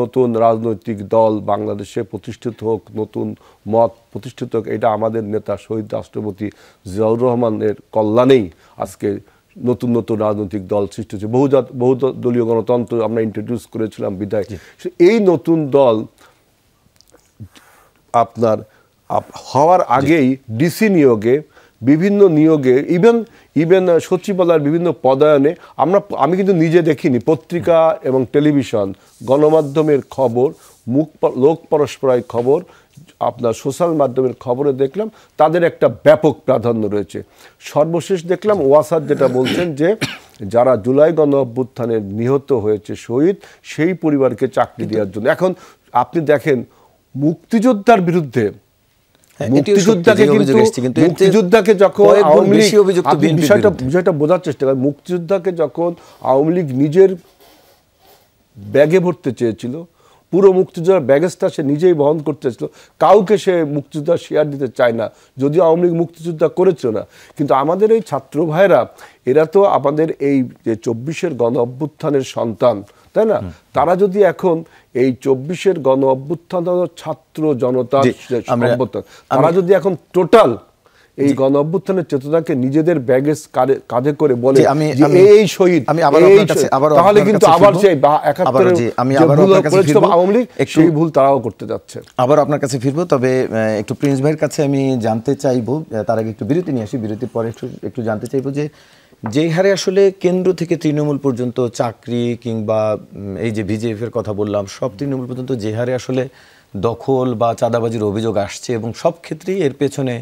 Speaker 4: নতুন রাজনৈতিক দল বাংলাদেশে প্রতিষ্ঠিত হোক, নতুন মত প্রতিষ্ঠিত হোক, এটা আমাদের নেতা শহীদ রাষ্ট্রপতি জিয়াউর রহমানের কল্যাণেই আজকে নতুন রাজনৈতিক দল সৃষ্টি হচ্ছে। বহু দলীয় গণতন্ত্র আমরা ইন্ট্রোডিউস করেছিলাম বিদায়। এই নতুন দল আপনার হওয়ার আগেই ডিসি নিয়োগে, বিভিন্ন নিয়োগে, ইভেন সচিবালয়ের বিভিন্ন পদায়নে আমি কিন্তু নিজে দেখিনি, পত্রিকা এবং টেলিভিশন গণমাধ্যমের খবর, লোক পরস্পরায় খবর, আপনার সোশ্যাল মাধ্যমের খবরে দেখলাম তাদের একটা ব্যাপক প্রাধান্য রয়েছে। সর্বশেষ দেখলাম ওয়াসাদ যেটা বলছেন যে যারা জুলাই গণ অভ্যুত্থানে নিহত হয়েছে শহীদ, সেই পরিবারকে চাকরি দেওয়ার জন্য। এখন আপনি দেখেন মুক্তিযোদ্ধার বিরুদ্ধে, মুক্তিযোদ্ধাকে যখন আওয়ামী লীগ, বিষয়টা বোঝার চেষ্টা করেন, মুক্তিযোদ্ধাকে যখন আওয়ামী লীগ নিজের ব্যাগে ভরতে চেয়েছিল, পুরো মুক্তিযোদ্ধার ব্যাগেজটা সে নিজেই বহন করতে চেয়েছিল, কাউকে সে মুক্তিযোদ্ধা শেয়ার দিতে চায় না, যদিও আওয়ামী লীগ মুক্তিযোদ্ধা করেছিল না। কিন্তু আমাদের এই ছাত্র ভাইরা, এরা তো আমাদের এই যে 24-এর গণ অভ্যুত্থানের সন্তান, তাই না? তারা যদি এখন এই 24-এর গণ অভ্যুত্থান ছাত্র জনতার অভ্যুত্থান, তারা যদি এখন টোটাল এই গণ অভ্যুত্থানের চেতনাকে নিজেদের ব্যাগেজ কাঁধে করে বলে এই শহীদ, তাহলে কিন্তু আবার সেই 71-এর আওয়ামী লীগ সেই ভুল তারাও করতে যাচ্ছে।
Speaker 1: আবার আপনার কাছে ফিরবো, তবে একটু প্রিন্স ভাইয়ের কাছে আমি জানতে চাইবো, তার আগে একটু বিরতি নিয়ে আসি, বিরতির পরে একটু জানতে চাইবো যে যেই হারে আসলে কেন্দ্র থেকে তৃণমূল পর্যন্ত চাকরি কিংবা এই যে ভিজিএফ এর কথা বললাম, সব তৃণমূল পর্যন্ত যে হারে আসলে দখল বা চাঁদাবাজির অভিযোগ আসছে, এবং সব ক্ষেত্রেই এর পেছনে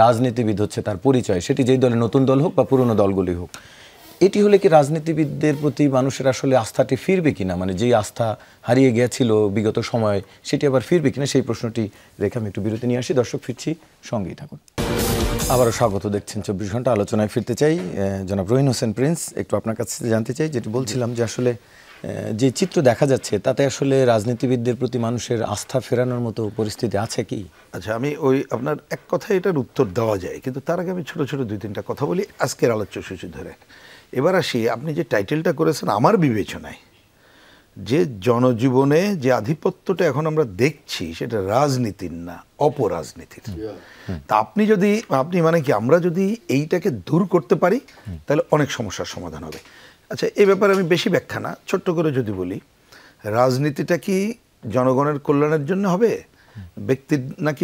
Speaker 1: রাজনীতিবিদ হচ্ছে তার পরিচয়, সেটি যেই দলে নতুন দল হোক বা পুরনো দলগুলি হোক, এটি হলে কি রাজনীতিবিদদের প্রতি মানুষের আসলে আস্থাটি ফিরবে কিনা, মানে যেই আস্থা হারিয়ে গিয়েছিল বিগত সময় সেটি আবার ফিরবে কিনা, সেই প্রশ্নটি রেখে আমি একটু বিরতি নিয়ে আসি। দর্শক, ফিরছি, সঙ্গেই থাকুন। আবারও স্বাগত, দেখছেন 24 ঘন্টা। আলোচনায় ফিরতে চাই। জনাব রহিন হোসেন প্রিন্স, একটু আপনার কাছে জানতে চাই, যেটি বলছিলাম যে আসলে যে চিত্র দেখা যাচ্ছে তাতে আসলে রাজনীতিবিদদের প্রতি মানুষের আস্থা ফেরানোর মতো পরিস্থিতি আছে কি?
Speaker 3: আচ্ছা, আমি আপনার এক কথায় এটার উত্তর দেওয়া যায়, কিন্তু তার আগে আমি ছোট 2-3টা কথা বলি আজকের আলোচ্য সূচি ধরে। এবার আসি, আপনি যে টাইটেলটা করেছেন, আমার বিবেচনায় যে জনজীবনে যে আধিপত্যটা এখন আমরা দেখছি সেটা রাজনীতির না, অপরাজনীতির। তা আপনি মানে কি, আমরা যদি এইটাকে দূর করতে পারি তাহলে অনেক সমস্যার সমাধান হবে। আচ্ছা, এই ব্যাপারে আমি বেশি ব্যাখ্যা না, ছোট্ট করে যদি বলি, রাজনীতিটা কি জনগণের কল্যাণের জন্য হবে,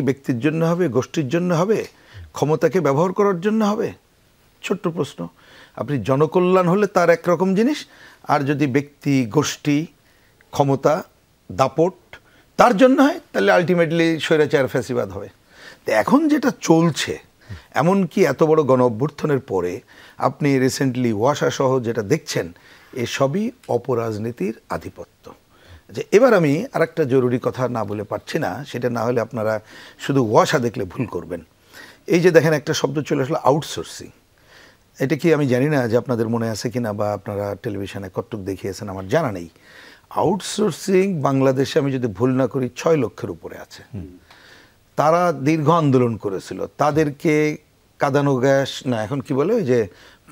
Speaker 3: ব্যক্তির জন্য হবে, গোষ্ঠীর জন্য হবে, ক্ষমতাকে ব্যবহার করার জন্য হবে? ছোট্ট প্রশ্ন। আপনি জনকল্যাণ হলে তার একরকম জিনিস, আর যদি ব্যক্তি, গোষ্ঠী, ক্ষমতা, দাপট তার জন্য হয়, তাহলে আলটিমেটলি স্বৈরাচার ফ্যাসিবাদ হবে। তো এখন যেটা চলছে, এমনকি এত বড় গণ অভ্যুত্থানের পরে আপনি রিসেন্টলি ওয়াসা সহ যেটা দেখছেন, এসবই অপরাজনীতির আধিপত্য। যে এবার আমি আরেকটা জরুরি কথা না বলে পারছি না, সেটা না হলে আপনারা শুধু ওয়াসা দেখলে ভুল করবেন। এই যে দেখেন একটা শব্দ চলে আসলো আউটসোর্সিং। এটা কি আমি জানি না যে আপনাদের মনে আছে কিনা বা আপনারা টেলিভিশনে কতটুক দেখিয়েছেন, আমার জানা নেই। আউটসোর্সিং বাংলাদেশে আমি যদি ভুল না করি 6 লক্ষের উপরে আছে। তারা দীর্ঘ আন্দোলন করেছিল, তাদেরকে কাঁদানো গ্যাস না এখন কি বলে ওই যে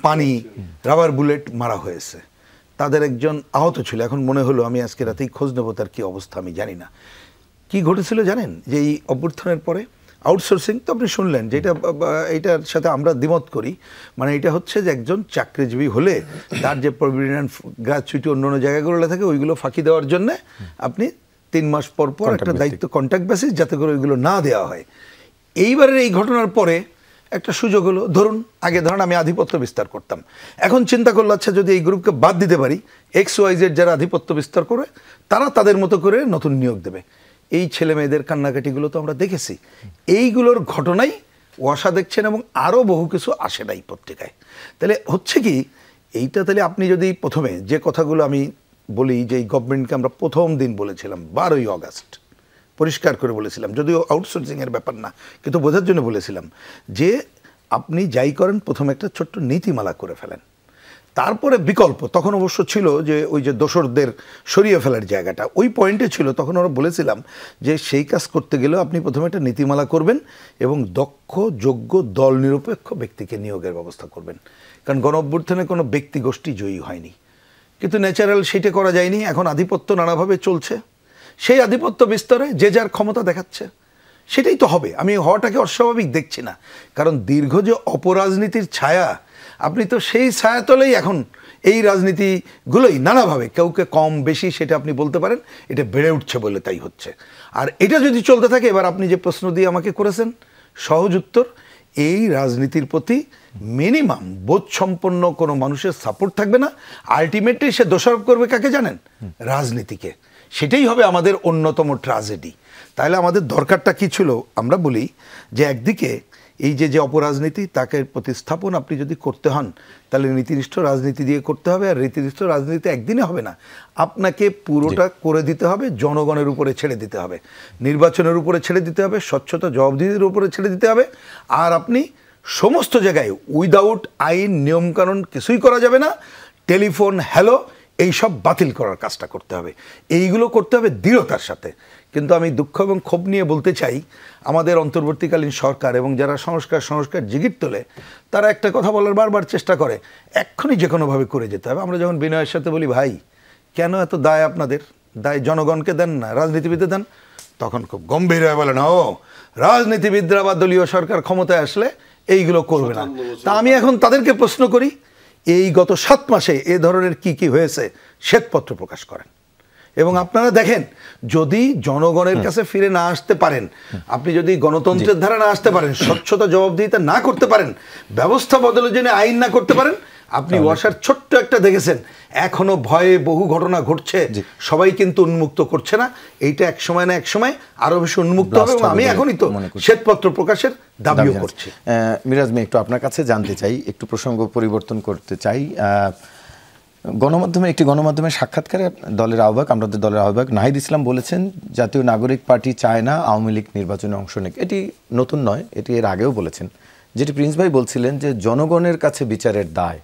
Speaker 3: পানি, রাবার বুলেট মারা হয়েছে, তাদের একজন আহত ছিল। এখন মনে হলো, আমি আজকে রাতেই খোঁজ নেবো তার কি অবস্থা, আমি জানি না কি ঘটেছিল জানেন। যে এই অভ্যুত্থানের পরে আউটসোর্সিং তো আপনি শুনলেন, যেটা এইটার সাথে আমরা দ্বিমত করি। মানে এটা হচ্ছে যে একজন চাকরিজীবী হলে তার যে প্রভিডেন্ট গ্র্যাচুইটি অন্য অন্য জায়গাগুলো থাকে, ওইগুলো ফাঁকি দেওয়ার জন্যে আপনি 3 মাস পর পর একটা দায়িত্ব কন্ট্যাক্ট বেসিস, যাতে করে ওইগুলো না দেওয়া হয়। এইবারের এই ঘটনার পরে একটা সুযোগ হলো, ধরুন আমি আধিপত্য বিস্তার করতাম, এখন চিন্তা করলো আচ্ছা যদি এই গ্রুপকে বাদ দিতে পারি, XYZ যারা আধিপত্য বিস্তার করে তারা তাদের মতো করে নতুন নিয়োগ দেবে। এই ছেলে মেয়েদের কান্নাকাটিগুলো তো আমরা দেখেছি। এইগুলোর ঘটনাই ওয়াসা দেখছেন, এবং আরও বহু কিছু আসে নাই পত্রিকায়। তাহলে হচ্ছে কি, এইটা তাহলে আপনি যদি প্রথমে যে কথাগুলো আমি বলি, যে এই গভর্নমেন্টকে আমরা প্রথম দিন বলেছিলাম 12ই আগস্ট পরিষ্কার করে বলেছিলাম, যদিও আউটসোর্সিংয়ের ব্যাপার না, কিন্তু বোঝার জন্য বলেছিলাম যে আপনি যাই করেন প্রথমে একটা ছোট্ট নীতিমালা করে ফেলেন, তারপরে বিকল্প। তখন অবশ্য ছিল যে ওই যে দোসরদের সরিয়ে ফেলার জায়গাটা ওই পয়েন্টে ছিল। তখন আমরা বলেছিলাম যে সেই কাজ করতে গেলেও আপনি প্রথমে একটা নীতিমালা করবেন এবং দক্ষ, যোগ্য, দল নিরপেক্ষ ব্যক্তিকে নিয়োগের ব্যবস্থা করবেন। কারণ গণ অভ্যুত্থানে কোনো ব্যক্তি গোষ্ঠী জয়ী হয়নি, কিন্তু ন্যাচারাল সেটা করা যায়নি। এখন আধিপত্য নানাভাবে চলছে, সেই আধিপত্য বিস্তারে যে যার ক্ষমতা দেখাচ্ছে, সেটাই তো হবে। আমি হওয়াটাকে অস্বাভাবিক দেখছি না, কারণ দীর্ঘ যে অপরাজনীতির ছায়া, আপনি তো সেই ছায়াতলেই এখন এই রাজনীতিগুলোই নানাভাবে কাউকে কম বেশি সেটা আপনি বলতে পারেন, এটা বেড়ে উঠছে বলে তাই হচ্ছে। আর এটা যদি চলতে থাকে, এবার আপনি যে প্রশ্ন দিয়ে আমাকে করেছেন, সহজ উত্তর, এই রাজনীতির প্রতি মিনিমাম বোধসম্পন্ন কোনো মানুষের সাপোর্ট থাকবে না। আলটিমেটলি সে দোষারোপ করবে কাকে জানেন? রাজনীতিকে। সেটাই হবে আমাদের অন্যতম ট্র্যাজেডি। তাহলে আমাদের দরকারটা কি ছিল? আমরা বলি যে একদিকে এই যে অপরাজনীতি, তাকে প্রতিস্থাপন আপনি যদি করতে হন, তাহলে নীতিনিষ্ঠ রাজনীতি দিয়ে করতে হবে। আর নীতিনিষ্ঠ রাজনীতি একদিনে হবে না, আপনাকে পুরোটা করে দিতে হবে, জনগণের উপরে ছেড়ে দিতে হবে, নির্বাচনের উপরে ছেড়ে দিতে হবে, স্বচ্ছতা জবাবদিহির উপরে ছেড়ে দিতে হবে। আর আপনি সমস্ত জায়গায় উইদাউট আইন নিয়মকানুন কিছুই করা যাবে না। টেলিফোন, হ্যালো, এইসব বাতিল করার কাজটা করতে হবে। এইগুলো করতে হবে দৃঢ়তার সাথে। কিন্তু আমি দুঃখ এবং ক্ষোভ নিয়ে বলতে চাই, আমাদের অন্তর্বর্তীকালীন সরকার এবং যারা সংস্কার জিগির তোলে, তারা একটা কথা বলার বারবার চেষ্টা করে, এক্ষুনি যে কোনোভাবে করে যেতে হবে। আমরা যখন বিনয়ের সাথে বলি, ভাই কেন এত দায় আপনাদের? দায় জনগণকে দেন না, রাজনীতিবিদদের দেন। তখন খুব গম্ভীর হয়ে বলেন, ও রাজনীতিবিদরা বা দলীয় সরকার ক্ষমতায় আসলে এইগুলো করবে না। তা আমি এখন তাদেরকে প্রশ্ন করি, এই গত 7 মাসে এ ধরনের কি কি হয়েছে শ্বেতপত্র প্রকাশ করেন। এবং আপনারা দেখেন, যদি জনগণের কাছে ফিরে না আসতে পারেন, আপনি যদি গণতন্ত্রের ধারা না আসতে পারেন, স্বচ্ছতা জবাবদিহিতা না করতে পারেন, ব্যবস্থা বদলের জন্য আইন না করতে পারেন, আপনি ওয়াসার ছোট্ট একটা দেখেছেন, এখনো ভয়ে বহু ঘটনা ঘটছে, সবাই কিন্তু উন্মুক্ত করছে না। এইটা এক সময় না এক সময় আরো বেশি উন্মুক্ত হবে। এবং আমি এখনই তো শ্বেতপত্র প্রকাশের দাবিও করছি।
Speaker 1: মিরাজ ভাই, একটু আপনার কাছে জানতে চাই, একটু প্রসঙ্গ পরিবর্তন করতে চাই। একটি গণমাধ্যমের সাক্ষাৎকারে আমাদের দলের আহ্বায়ক নাহিদ ইসলাম বলেছেন, জাতীয় নাগরিক পার্টি চায় না আওয়ামী লীগ নির্বাচনে অংশ নেক। এটি নতুন নয়, এটি এর আগেও বলেছেন। যেটি প্রিন্স ভাই বলছিলেন যে জনগণের কাছে বিচারের দায়।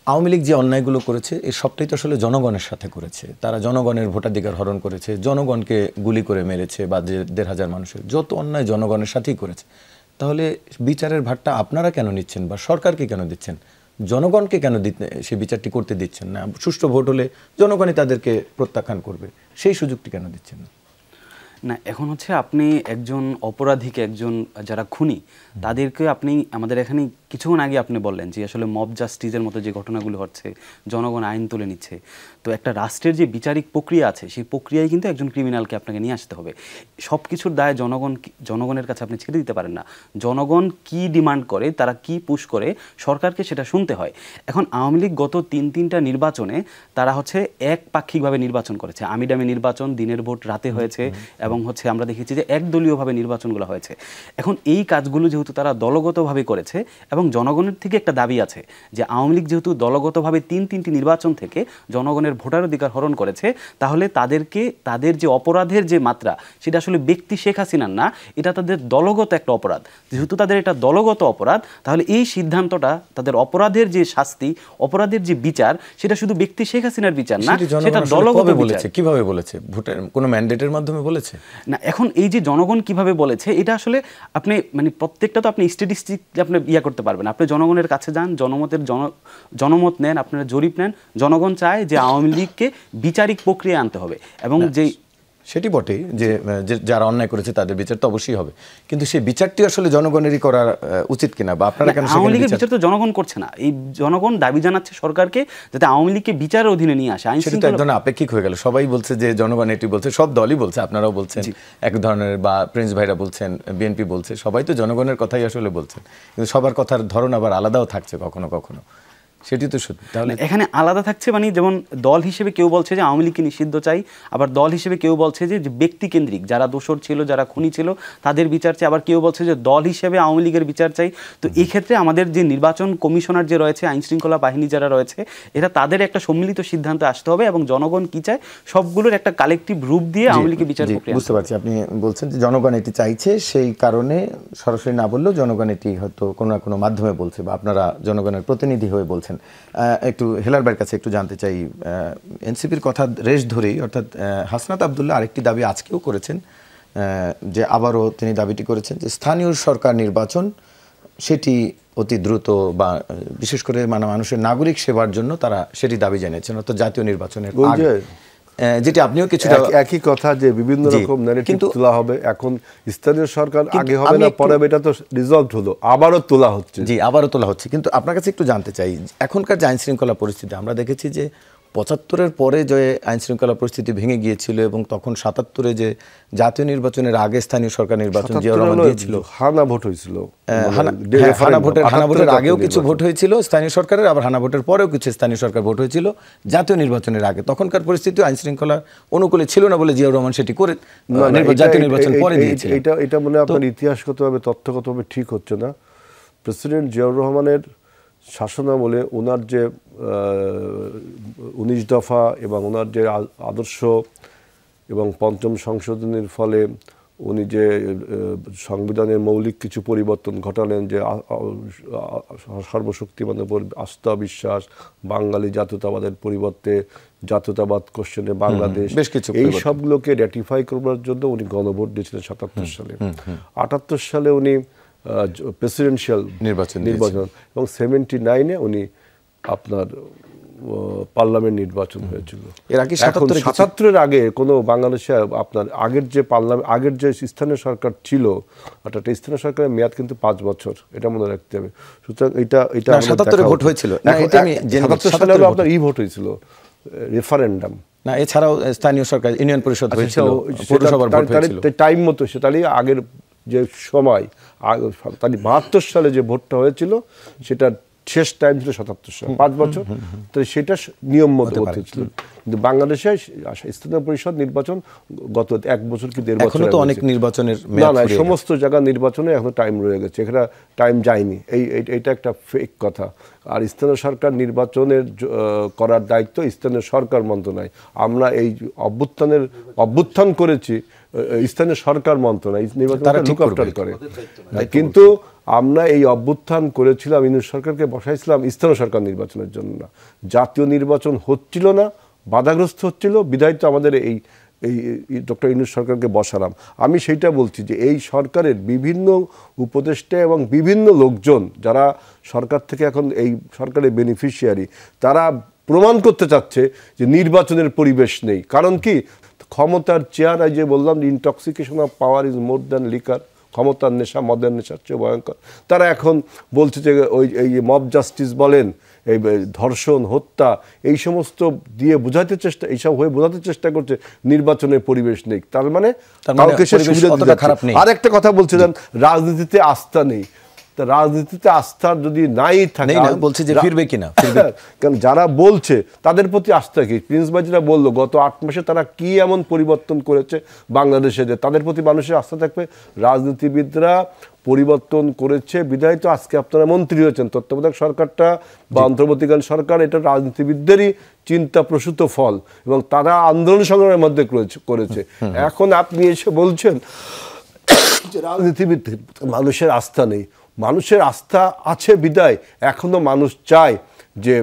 Speaker 1: আওয়ামী লীগ যে অন্যায়গুলো করেছে, এর সবটাই তো আসলে জনগণের সাথে করেছে। তারা জনগণের ভোটাধিকার হরণ করেছে, জনগণকে গুলি করে মেরেছে, বা 1,500 মানুষের যত অন্যায় জনগণের সাথেই করেছে। তাহলে বিচারের ভারটা আপনারা কেন নিচ্ছেন, বা সরকারকে কেন দিচ্ছেন? জনগণকে কেন সে বিচারটি করতে দিচ্ছেন না? সুষ্ঠু ভোট হলে জনগণই তাদেরকে প্রত্যাখ্যান করবে, সেই সুযোগটি কেন দিচ্ছেন না?
Speaker 2: না, এখন হচ্ছে আপনি একজন অপরাধীকে, একজন যারা খুনি, তাদেরকে আপনি আমাদের এখানে কিছুক্ষণ আগে আপনি বললেন যে আসলে মব জাস্টিসের মতো যে ঘটনাগুলো হচ্ছে, জনগণ আইন তুলে নিচ্ছে, তো একটা রাষ্ট্রের যে বিচারিক প্রক্রিয়া আছে সেই প্রক্রিয়ায় কিন্তু একজন ক্রিমিনালকে আপনাকে নিয়ে আসতে হবে। সব কিছুর দায় জনগণের কাছে আপনি ছেড়ে দিতে পারেন না। জনগণ কি ডিমান্ড করে, তারা কি পুশ করে, সরকারকে সেটা শুনতে হয়। এখন আওয়ামী লীগ গত তিনটা নির্বাচনে তারা হচ্ছে একপাক্ষিকভাবে নির্বাচন করেছে, আমিডামি নির্বাচন, দিনের ভোট রাতে হয়েছে, এবং হচ্ছে আমরা দেখেছি যে একদলীয়ভাবে নির্বাচনগুলো হয়েছে। এখন এই কাজগুলো যেহেতু তারা দলগতভাবে করেছে এবং জনগণের থেকে একটা দাবি আছে যে আওয়ামী লীগ যেহেতু দলগতভাবে তিনটি নির্বাচন থেকে জনগণের ভোটাধিকার হরণ করেছে, তাহলে তাদের যে অপরাধের যে মাত্রা সেটা আসলে ব্যক্তি শেখ হাসিনার না, এটা তাদের দলগত একটা অপরাধ। যেহেতু তাদের এটা দলগত অপরাধ, তাহলে এই সিদ্ধান্তটা তাদের অপরাধের যে শাস্তি, অপরাধের যে বিচার, সেটা শুধু ব্যক্তি শেখ হাসিনার বিচার না, সেটা দলগত বলেছে।
Speaker 1: কিভাবে বলেছে? ভোটের কোনো ম্যান্ডেটের মাধ্যমে বলেছে
Speaker 2: না। এখন এই যে জনগণ কিভাবে বলেছে, এটা আসলে আপনি মানে প্রত্যেকটা তো আপনি স্ট্যাটিস্টিক আপনি করতে পারবেন। আপনি জনগণের কাছে যান, জনমত নেন, আপনারা জরিপ নেন। জনগণ চায় যে আওয়ামী লীগকে বিচারিক প্রক্রিয়া আনতে হবে, এবং যে
Speaker 1: সেটি বটেই যে যারা অন্যায় করেছে তাদের বিচার তো অবশ্যই হবে, কিন্তু সেই বিচারটি আসলে জনগণেরই করা উচিত কিনা, বা আপনারা কেন
Speaker 2: আওয়ামী লীগের বিচার তো জনগণ করছে না। এই জনগণ দাবি জানাচ্ছে সরকারকে যাতে আওয়ামী লীগকে বিচারের অধীনে নিয়ে আসে।
Speaker 1: সেটা তো এক ধরনের আপেক্ষিক হয়ে গেল। সবাই বলছে যে জনগণ এটি বলছে, সব দলই বলছে, আপনারাও বলছেন এক ধরনের, বা প্রিন্স ভাইরা বলছেন, বিএনপি বলছে, সবাই তো জনগণের কথাই আসলে বলছেন, কিন্তু সবার কথার ধরন আবার আলাদাও থাকছে কখনো কখনো। সেটি তো সত্যি। তাহলে
Speaker 2: এখানে আলাদা থাকছে, মানে যেমন দল হিসেবে কেউ বলছে যে আওয়ামী লীগকে নিষিদ্ধ চাই, আবার দল হিসেবে কেউ বলছে যে ব্যক্তি কেন্দ্রিক যারা দোষর ছিল, যারা খুনি ছিল তাদের বিচার চাই, আবার কেউ বলছে যে দল হিসেবে আওয়ামী লীগের বিচার চাই। তো এই ক্ষেত্রে আমাদের যে নির্বাচন কমিশনার যে রয়েছে, আইন শৃঙ্খলা বাহিনী যারা রয়েছে, এটা তাদের একটা সম্মিলিত সিদ্ধান্ত আসতে হবে, এবং জনগণ কি চায় সবগুলোর একটা কালেকটিভ রূপ দিয়ে আওয়ামী লীগের বিচার প্রক্রিয়া।
Speaker 1: বুঝতে পারছি আপনি বলছেন যে জনগণ এটি চাইছে, সেই কারণে সরাসরি না বললেও জনগণ এটি হয়তো কোনো না কোনো মাধ্যমে বলছে, বা আপনারা জনগণের প্রতিনিধি হয়ে বলছেন। একটু হেলাল ভাইয়ের কাছে একটু জানতে চাই, এনসিপির কথা রেশ ধরেই, অর্থাৎ হাসনাত আবদুল্লাহ আরেকটি দাবি আজকেও করেছেন, যে আবারও তিনি দাবিটি করেছেন যে স্থানীয় সরকার নির্বাচন সেটি অতি দ্রুত, বা বিশেষ করে মানুষের নাগরিক সেবার জন্য তারা সেটি দাবি জানিয়েছেন, অর্থাৎ জাতীয় নির্বাচনের আগে, যেটি আপনিও কিছুটা
Speaker 4: একই কথা যে বিভিন্ন রকম ন্যারেটিভ তোলা হবে। এখন স্থানীয় সরকার আগে হবে না পরে হবে, এটা তো রিজলভ হলো, আবারও তোলা হচ্ছে।
Speaker 1: জি, আবারও তোলা হচ্ছে। কিন্তু আপনার কাছে একটু জানতে চাই, এখনকার যে আইন শৃঙ্খলা পরিস্থিতি, আমরা দেখেছি যে ৭৫-এর পরে যে আইন শৃঙ্খলা পরিস্থিতি ভেঙে গিয়েছিল, এবং তখন ৭৭-এ যে জাতীয় নির্বাচনের আগে স্থানীয় সরকার নির্বাচন জিয়াউর রহমান দিয়েছিল,
Speaker 4: হানা ভোট হয়েছিল,
Speaker 1: হানা ভোটের আগেও কিছু ভোট হয়েছিল স্থানীয় সরকারের, আবার হানা ভোটের পরেও কিছু স্থানীয় সরকার ভোট হয়েছিল জাতীয় নির্বাচনের আগে। তখনকার পরিস্থিতি আইন শৃঙ্খলার অনুকূলে ছিল না বলে জিয়াউর রহমান সেটি করে জাতীয় নির্বাচন পরে দিয়েছিল।
Speaker 4: এটা মনে হয় আপনার ইতিহাসগতভাবে তথ্যগতভাবে ঠিক হচ্ছে না। প্রেসিডেন্ট জিয়াউর রহমানের শাসনামলে ওনার যে 19 দফা এবং ওনার যে আদর্শ এবং ৫ম সংশোধনীর ফলে উনি যে সংবিধানের মৌলিক কিছু পরিবর্তন ঘটালেন, যে সর্বশক্তিমানের উপর আস্থা বিশ্বাস, বাঙালি জাতীয়তাবাদের পরিবর্তে জাতীয়তাবাদ কোশ্চেনে বাংলাদেশ, এই সবগুলোকে র্যাটিফাই করবার জন্য উনি গণভোট দিয়েছিলেন ৭৭ সালে। ৭৮ সালে উনি প্রেসিডেন্সিয়াল নির্বাচন এবং 79-এ উনি আপনার পার্লামেন্ট নির্বাচন হয়েছিল।
Speaker 1: এর আগে
Speaker 4: ৭৭-এর আগে কোনো বাংলাদেশে আপনার আগের যে স্থানীয় সরকার ছিল, অর্থাৎ স্থানীয় সরকারের মেয়াদ কিন্তু 5 বছর, এটা মনে রাখতে হবে। সুতরাং এটা
Speaker 1: ৭৭-এ ভোট হয়েছিল,
Speaker 4: ৭৭ সালে আপনার ভোট হয়েছিল রেফারেন্ডাম
Speaker 1: না, এছাড়াও স্থানীয় সরকার ইউনিয়ন পরিষদ হয়েছিল, পৌরসভার ভোট হয়েছিল
Speaker 4: টাইম মতো। সেটাই আগের যে সময় ৭২ সালে যে ভোটটা হয়েছিল সেটা শেষ টাইম ছিল ৭৭ সাল, 5 বছর, তো সেটা নিয়ম মতো হয়েছিল। কিন্তু বাংলাদেশে স্থানীয় পরিষদ নির্বাচন গত 1 বছর কি 1.5 বছর,
Speaker 1: তো অনেক নির্বাচনের
Speaker 4: না সমস্ত জায়গা নির্বাচনে এখনো টাইম রয়ে গেছে, এখানে টাইম যায়নি। এইটা একটা ফেক কথা। আর স্থানীয় সরকার নির্বাচনের করার দায়িত্ব স্থানীয় সরকার মন্ত্রণালয়। আমরা এই অভ্যুত্থান করেছি স্থানীয় সরকার মন্ত্রণালয়, নির্বাচন করে, কিন্তু আমরা এই অভ্যুত্থান করেছিলাম ইউনিট সরকারকে বসাইছিলাম স্থানীয় সরকার নির্বাচনের জন্য না। জাতীয় নির্বাচন হচ্ছিল না, বাধাগ্রস্ত হচ্ছিল, বিধায় তো আমাদের এই ডক্টর ইউনূস সরকারকে বসালাম। আমি সেইটা বলছি যে এই সরকারের বিভিন্ন উপদেষ্টা এবং বিভিন্ন লোকজন যারা সরকার থেকে এখন এই সরকারের বেনিফিশিয়ারি, তারা প্রমাণ করতে চাচ্ছে যে নির্বাচনের পরিবেশ নেই। কারণ কি, ক্ষমতার চেয়ার, যে বললাম intoxication of power is more than liquor, ক্ষমতার নেশা, মদের নেশার চেয়ে ভয়ঙ্কর। তারা এখন বলছে যে ওই এই মব জাস্টিস বলেন, এই ধর্ষণ, হত্যা, এই সমস্ত দিয়ে বোঝাতে চেষ্টা, এইসব হয়ে বোঝাতে চেষ্টা করছে নির্বাচনের পরিবেশ নেই। তার মানে কাউকে সে সুবিধা দিতে যাচ্ছে। আর একটা কথা বলছিলেন, রাজনীতিতে আস্থা নেই। রাজনীতিতে আস্থা যদি নাই থাকে,
Speaker 1: বলছে যে ফিরবে কিনা,
Speaker 4: কারণ যারা বলছে তাদের প্রতি আস্থা কি? প্রিন্স বাজিরা বললো গত 8 মাসে তারা কি এমন পরিবর্তন করেছে বাংলাদেশে যে তাদের প্রতি মানুষের আস্থা থাকবে। রাজনীতিবিদরা পরিবর্তন করেছে বিধায় তো আজকে আপনারা মন্ত্রী হয়েছেন। তত্ত্বাবধায়ক সরকারটা বা অন্তর্বর্তীকালীন সরকার, এটা রাজনীতিবিদদেরই চিন্তা প্রসূত ফল, এবং তারা আন্দোলন সংগ্রামের মধ্যে করেছে। এখন আপনি এসে বলছেন যে রাজনীতিবিদ মানুষের আস্থা নেই। মানুষের আস্থা আছে বিদায় এখনো মানুষ চায় যে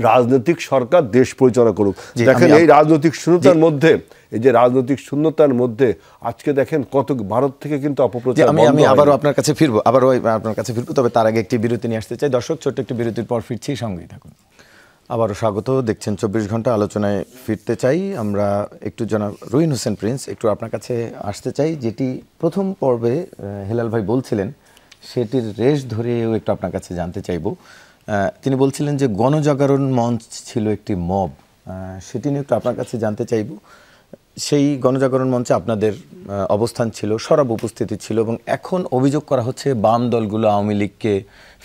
Speaker 4: রাজনৈতিক সরকার দেশ পরিচালনা করুক। দেখেন এই রাজনৈতিক শূন্যতার মধ্যে, এই যে রাজনৈতিক শূন্যতার মধ্যে আজকে দেখেন কত ভারত থেকে কিন্তু অপপ্রচার।
Speaker 1: আমি আবারও আপনার কাছে ফিরবো, তবে তার আগে একটি বিরতি নিয়ে আসতে চাই। দর্শক, ছোট্ট একটি বিরতির পর ফিরছি, সঙ্গেই থাকুন। আবারও স্বাগত, দেখছেন 24 ঘন্টা। আলোচনায় ফিরতে চাই আমরা একটু। জনাব রুহিন হোসেন প্রিন্স, একটু আপনার কাছে আসতে চাই। যেটি প্রথম পর্বে হেলাল ভাই বলছিলেন, সেটির রেশ ধরেও একটু আপনার কাছে জানতে চাইব। তিনি বলছিলেন যে গণজাগরণ মঞ্চ ছিল একটি মব, সেটি নিয়ে একটু আপনার কাছে জানতে চাইব। সেই গণজাগরণ মঞ্চে আপনাদের অবস্থান ছিল, সরব উপস্থিতি ছিল, এবং এখন অভিযোগ করা হচ্ছে বাম দলগুলো আওয়ামী লীগকে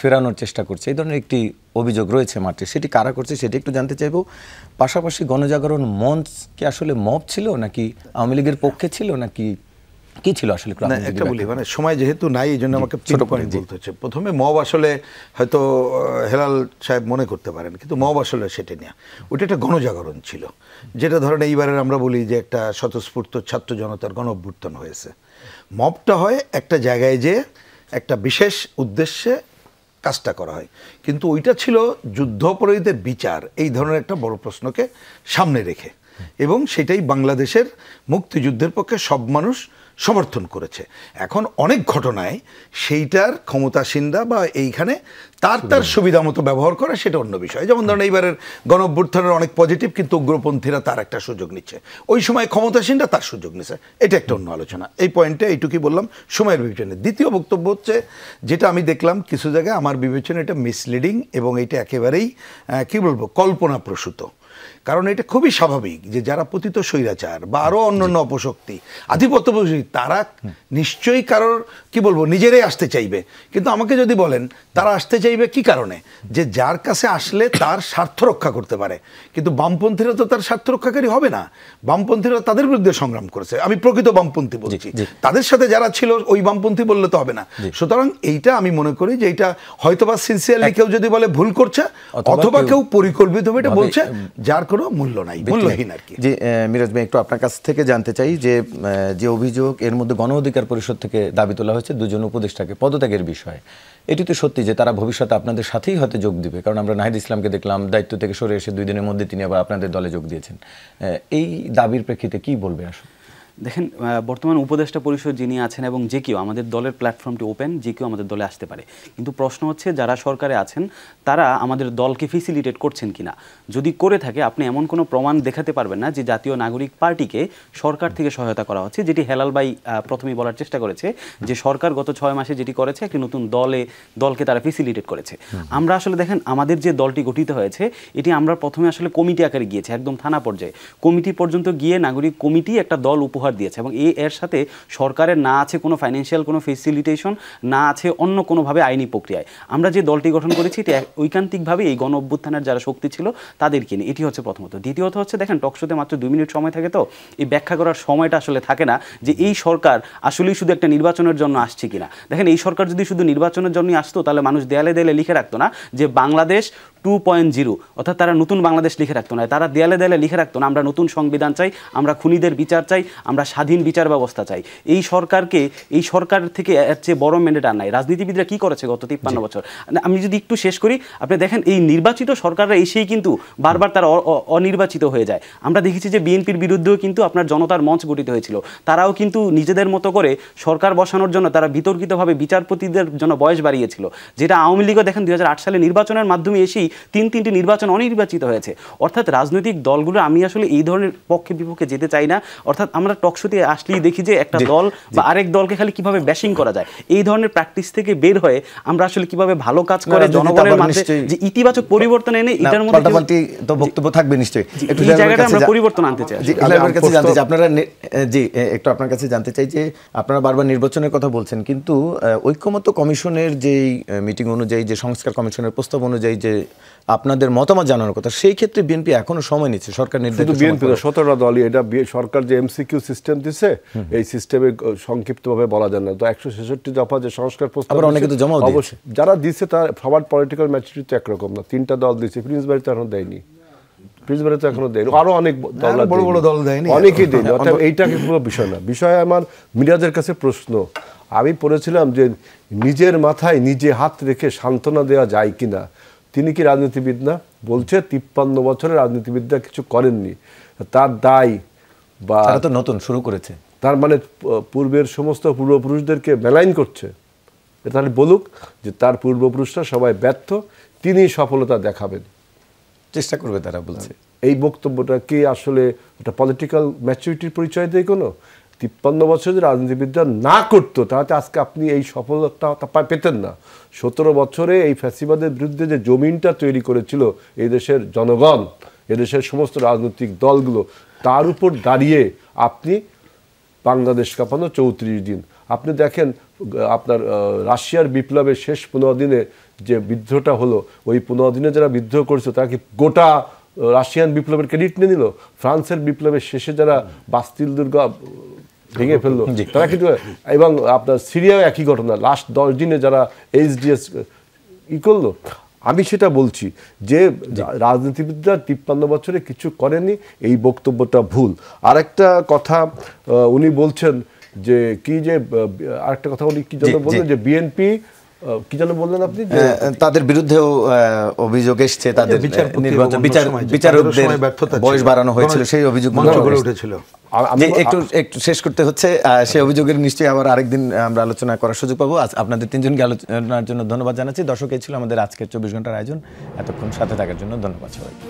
Speaker 1: ফেরানোর চেষ্টা করছে। এই ধরনের একটি অভিযোগ রয়েছে মাঠে, সেটি কারা করছে সেটি একটু জানতে চাইব। পাশাপাশি গণজাগরণ মঞ্চ কি আসলে মব ছিল, নাকি আওয়ামী লীগের পক্ষে ছিল, নাকি কি ছিল আসলে?
Speaker 3: একটা বলি, মানে সময় যেহেতু নাই, এই জন্য আমাকে ছোট পয়েন্ট বলতে হচ্ছে। প্রথমে মব আসলে হয়তো হেলাল সাহেব মনে করতে পারেন, কিন্তু মব আসলে সেটা নিয়ে ওটা একটা গণজাগরণ ছিল, যেটা ধরেন এইবারের আমরা বলি যে একটা স্বতঃস্ফূর্ত ছাত্র জনতার গণ অভ্যুত্থান হয়েছে। মবটা হয় একটা জায়গায় যে একটা বিশেষ উদ্দেশ্যে কাজটা করা হয়, কিন্তু ওইটা ছিল যুদ্ধাপরাধীদের বিচার, এই ধরনের একটা বড় প্রশ্নকে সামনে রেখে, এবং সেটাই বাংলাদেশের মুক্তিযুদ্ধের পক্ষে সব মানুষ সমর্থন করেছে। এখন অনেক ঘটনায় সেইটার ক্ষমতাসীনরা বা এইখানে তার সুবিধা মতো ব্যবহার করে, সেটা অন্য বিষয়। যেমন ধরেন এইবারের গণ অভ্যুত্থানের অনেক পজিটিভ, কিন্তু উগ্রপন্থীরা তার একটা সুযোগ নিচ্ছে, ওই সময় ক্ষমতাসীনরা তার সুযোগ নিচ্ছে, এটা একটা অন্য আলোচনা। এই পয়েন্টে এইটুকুই বললাম সময়ের বিবেচনায়। দ্বিতীয় বক্তব্য হচ্ছে, যেটা আমি দেখলাম কিছু জায়গায় আমার বিবেচনা এটা মিসলিডিং, এবং এটা একেবারেই কি বলবো, কল্পনাপ্রসূত। কারণ এটা খুবই স্বাভাবিক যে যারা পতিত স্বৈরাচার বা আরও অন্যান্য অপশক্তি, আধিপত্যবাদী, তারা নিশ্চয়ই কারোর কি বলবো নিজেরাই আসতে চাইবে। কিন্তু আমাকে যদি বলেন তারা আসতে চাইবে কি কারণে, যে যার কাছে আসলে তার স্বার্থ রক্ষা করতে পারে। কিন্তু বামপন্থীরা তো তার স্বার্থ রক্ষাকারী হবে না, বামপন্থীরা তাদের বিরুদ্ধে সংগ্রাম করেছে। আমি প্রকৃত বামপন্থী বলছি, তাদের সাথে যারা ছিল ওই বামপন্থী বললে তো হবে না। সুতরাং এইটা আমি মনে করি যে এইটা হয়তোবা সিনসিয়ারলি কেউ যদি বলে ভুল করছে, অথবা কেউ পরিকল্পিতভাবে এটা বলছে, যার কোনো মূল্য নাই, মূল্যহীন আর কি।
Speaker 1: জি মিরাজ ভাই, একটু আপনার কাছ থেকে জানতে চাই যে অভিযোগ এর মধ্যে গণ অধিকার পরিষদ থেকে দাবি তোলা হয়েছে দুজন উপদেষ্টাকে পদত্যাগের বিষয়ে। এটি তো সত্যি যে তারা ভবিষ্যতে আপনাদের সাথেই হয়তো যোগ দিবে, কারণ আমরা নাহিদ ইসলামকে দেখলাম দায়িত্ব থেকে সরে এসে 2 দিনের মধ্যে তিনি আবার আপনাদের দলে যোগ দিয়েছেন। এই দাবির প্রেক্ষিতে কি বলবে আসলে?
Speaker 2: দেখেন, বর্তমান উপদেষ্টা পরিষদ যিনি আছেন এবং যে কেউ, আমাদের দলের প্ল্যাটফর্মটি ওপেন, যে কেউ আমাদের দলে আসতে পারে। কিন্তু প্রশ্ন হচ্ছে যারা সরকারে আছেন তারা আমাদের দলকে ফেসিলিটেট করছেন কিনা। যদি করে থাকে, আপনি এমন কোনো প্রমাণ দেখাতে পারবেন না যে জাতীয় নাগরিক পার্টিকে সরকার থেকে সহায়তা করা হচ্ছে, যেটি হেলাল ভাই প্রথমেই বলার চেষ্টা করেছে যে সরকার গত 6 মাসে যেটি করেছে, একটি নতুন দলকে তারা ফেসিলিটেট করেছে। আমরা আসলে দেখেন, আমাদের যে দলটি গঠিত হয়েছে, এটি আমরা প্রথমে আসলে কমিটি আকারে গিয়েছে, একদম থানা পর্যায়ে কমিটি পর্যন্ত গিয়ে নাগরিক কমিটি একটা দল উপহার দিয়েছে, এবং এর সাথে সরকারের না আছে কোনো ফাইন্যান্সিয়াল কোনো ফেসিলিটেশন, না আছে অন্য কোনোভাবে আইনি প্রক্রিয়ায়। আমরা যে দলটি গঠন করেছি এটি ঐকান্তিকভাবে এই গণ অভ্যুত্থানের যারা শক্তি ছিল তাদেরকে নিয়ে। এটি হচ্ছে প্রথমত। দ্বিতীয়ত হচ্ছে, দেখেন টকশোতে মাত্র 2 মিনিট সময় থাকে, তো এই ব্যাখ্যা করার সময়টা আসলে থাকে না যে এই সরকার আসলেই শুধু একটা নির্বাচনের জন্য আসছে কিনা। দেখেন, এই সরকার যদি শুধু নির্বাচনের জন্যই আসতো, তাহলে মানুষ দেয়ালে দেয়ালে লিখে রাখতো না যে বাংলাদেশ 2.0, অর্থাৎ তারা নতুন বাংলাদেশ লিখে রাখতো না, তারা দেয়ালে দেয়ালে লিখে রাখতো না আমরা নতুন সংবিধান চাই, আমরা খুনিদের বিচার চাই, আমরা স্বাধীন বিচার ব্যবস্থা চাই। এই সরকার থেকে এর চেয়ে বড় ম্যান্ডেট আর নাই। রাজনীতিবিদরা কি করেছে গত 53 বছর? আমি যদি একটু শেষ করি, আপনি দেখেন এই নির্বাচিত সরকাররা এসেই কিন্তু বারবার তারা অনির্বাচিত হয়ে যায়। আমরা দেখেছি যে বিএনপির বিরুদ্ধেও কিন্তু আপনার জনতার মঞ্চ গঠিত হয়েছিল, তারাও কিন্তু নিজেদের মতো করে সরকার বসানোর জন্য তারা বিতর্কিতভাবে বিচারপতিদের জন্য বয়স বাড়িয়েছিল, যেটা আওয়ামী লীগও দেখেন 2008 সালে নির্বাচনের মাধ্যমে এসেই তিনটি নির্বাচন অনির্বাচিত হয়েছে। অর্থাৎ রাজনৈতিক দলগুলো, আমি আসলে এই ধরনের পক্ষে বিপক্ষে যেতে চাই না। অর্থাৎ আমরা টকশোতে আসলেই দেখি যে একটা দল বা আরেক দলকে খালি কিভাবে ব্যাশিং করা যায়, এই ধরনের প্র্যাকটিস থেকে বের হয়ে আমরা আসলে কিভাবে ভালো কাজ করে জনগণের মাঝে যে ইতিবাচক পরিবর্তন এনে এটার মধ্যে
Speaker 1: পাল্টাপাল্টি তো বক্তব্য থাকবে নিশ্চয়ই।
Speaker 2: একটু এই জায়গাটা আমরা পরিবর্তন আনতে চাই।
Speaker 1: আপনার কাছে জানতে চাই, আপনারা জি একটু আপনার কাছে জানতে চাই যে আপনারা বারবার নির্বাচনের কথা বলছেন, কিন্তু ঐক্যমত্য কমিশনের যেই মিটিং অনুযায়ী, যে সংস্কার কমিশনের প্রস্তাব অনুযায়ী যে আপনাদের মতামত জানানোর কথা, সেই ক্ষেত্রে বিএনপি এখনো সময় নিচ্ছে। সরকার নির্ধারিত
Speaker 4: বিএনপি 17টা দলই এটা সরকার যে এমসিকিউ সিস্টেম দিছে, এই সিস্টেমে সংক্ষিপ্তভাবে বলা যায় না। তো 166 দফা যে সংস্কার প্রস্তাব,
Speaker 1: আবার অনেকে তো জমাও দিয়েছে।
Speaker 4: অবশ্যই যারা দিচ্ছে তার সবার পলিটিক্যাল ম্যাচুরিটি একরকম না। 3টা দল দিচ্ছে, প্রিন্সবাড়ি তো এখনো দেয়নি, প্রিন্সবাড়ি তো এখনো দেয়নি, আরো অনেক
Speaker 3: বড় বড় দল দেয়নি,
Speaker 4: অনেকেই দেয়নি। অর্থাৎ এইটাকে পুরো বিষয় না। বিষয় আমার মিরাজের কাছে প্রশ্ন, আমি পড়েছিলাম যে নিজের মাথায় নিজে হাত রেখে সান্ত্বনা দেওয়া যায় কিনা। তিনি কি রাজনীতিবিদ না? বলছে 53 বছরের রাজনীতিবিদরা কিছু করেননি, তার দায় বা
Speaker 1: তো নতুন শুরু করেছে,
Speaker 4: তার মানে পূর্বের সমস্ত পূর্বপুরুষদেরকে মেলাইন করছে। তাহলে বলুক যে তার পূর্বপুরুষরা সবাই ব্যর্থ, তিনি সফলতা দেখাবেন,
Speaker 1: চেষ্টা করবে তারা, বলছে।
Speaker 4: এই বক্তব্যটা কি আসলে একটা পলিটিক্যাল ম্যাচুরিটির পরিচয় দেয়? কোনো 53 বছরের রাজনীতিবিদরা না করতো তাহলে আজকে আপনি এই সফলতা পেতেন না। 17 বছরে এই ফ্যাসিবাদের বিরুদ্ধে যে জমিনটা তৈরি করেছিল এই দেশের জনগণ, এদেশের সমস্ত রাজনৈতিক দলগুলো, তার উপর দাঁড়িয়ে আপনি বাংলাদেশ কাঁপানো 34 দিন। আপনি দেখেন আপনার রাশিয়ার বিপ্লবের শেষ 15 দিনে যে বিদ্রোহটা হলো, ওই 15 দিনে যারা বিদ্রোহ করেছে তারা কি গোটা রাশিয়ান বিপ্লবের ক্রেডিট নিয়ে নিল? ফ্রান্সের বিপ্লবের শেষে যারা বাস্তিল দুর্গ ভেঙে ফেললো তারা কিন্তু, এবং আপনার সিরিয়াও একই ঘটনা, লাস্ট 10 দিনে যারা এইচডিএস করলো। আমি সেটা বলছি যে রাজনীতিবিদরা 53 বছরে কিছু করেনি, এই বক্তব্যটা ভুল। আরেকটা কথা উনি বলছেন যে কি, যে আরেকটা কথা উনি কি যেন বললেন যে বিএনপি কি যেন বললেন আপনি,
Speaker 1: তাদের বিরুদ্ধেও অভিযোগ এসছে, তাদের বিচারকদের বয়স বাড়ানো হয়েছিল, সেই অভিযোগ উঠেছিল। একটু শেষ করতে হচ্ছে, সেই অভিযোগের নিশ্চয়ই আবার আরেকদিন আমরা আলোচনা করার সুযোগ পাবো। আপনাদের তিনজনকে আলোচনার জন্য ধন্যবাদ জানাচ্ছি। দর্শক, এই ছিল আমাদের আজকের 24 ঘন্টার আয়োজন। এতক্ষণ সাথে থাকার জন্য ধন্যবাদ সবাইকে।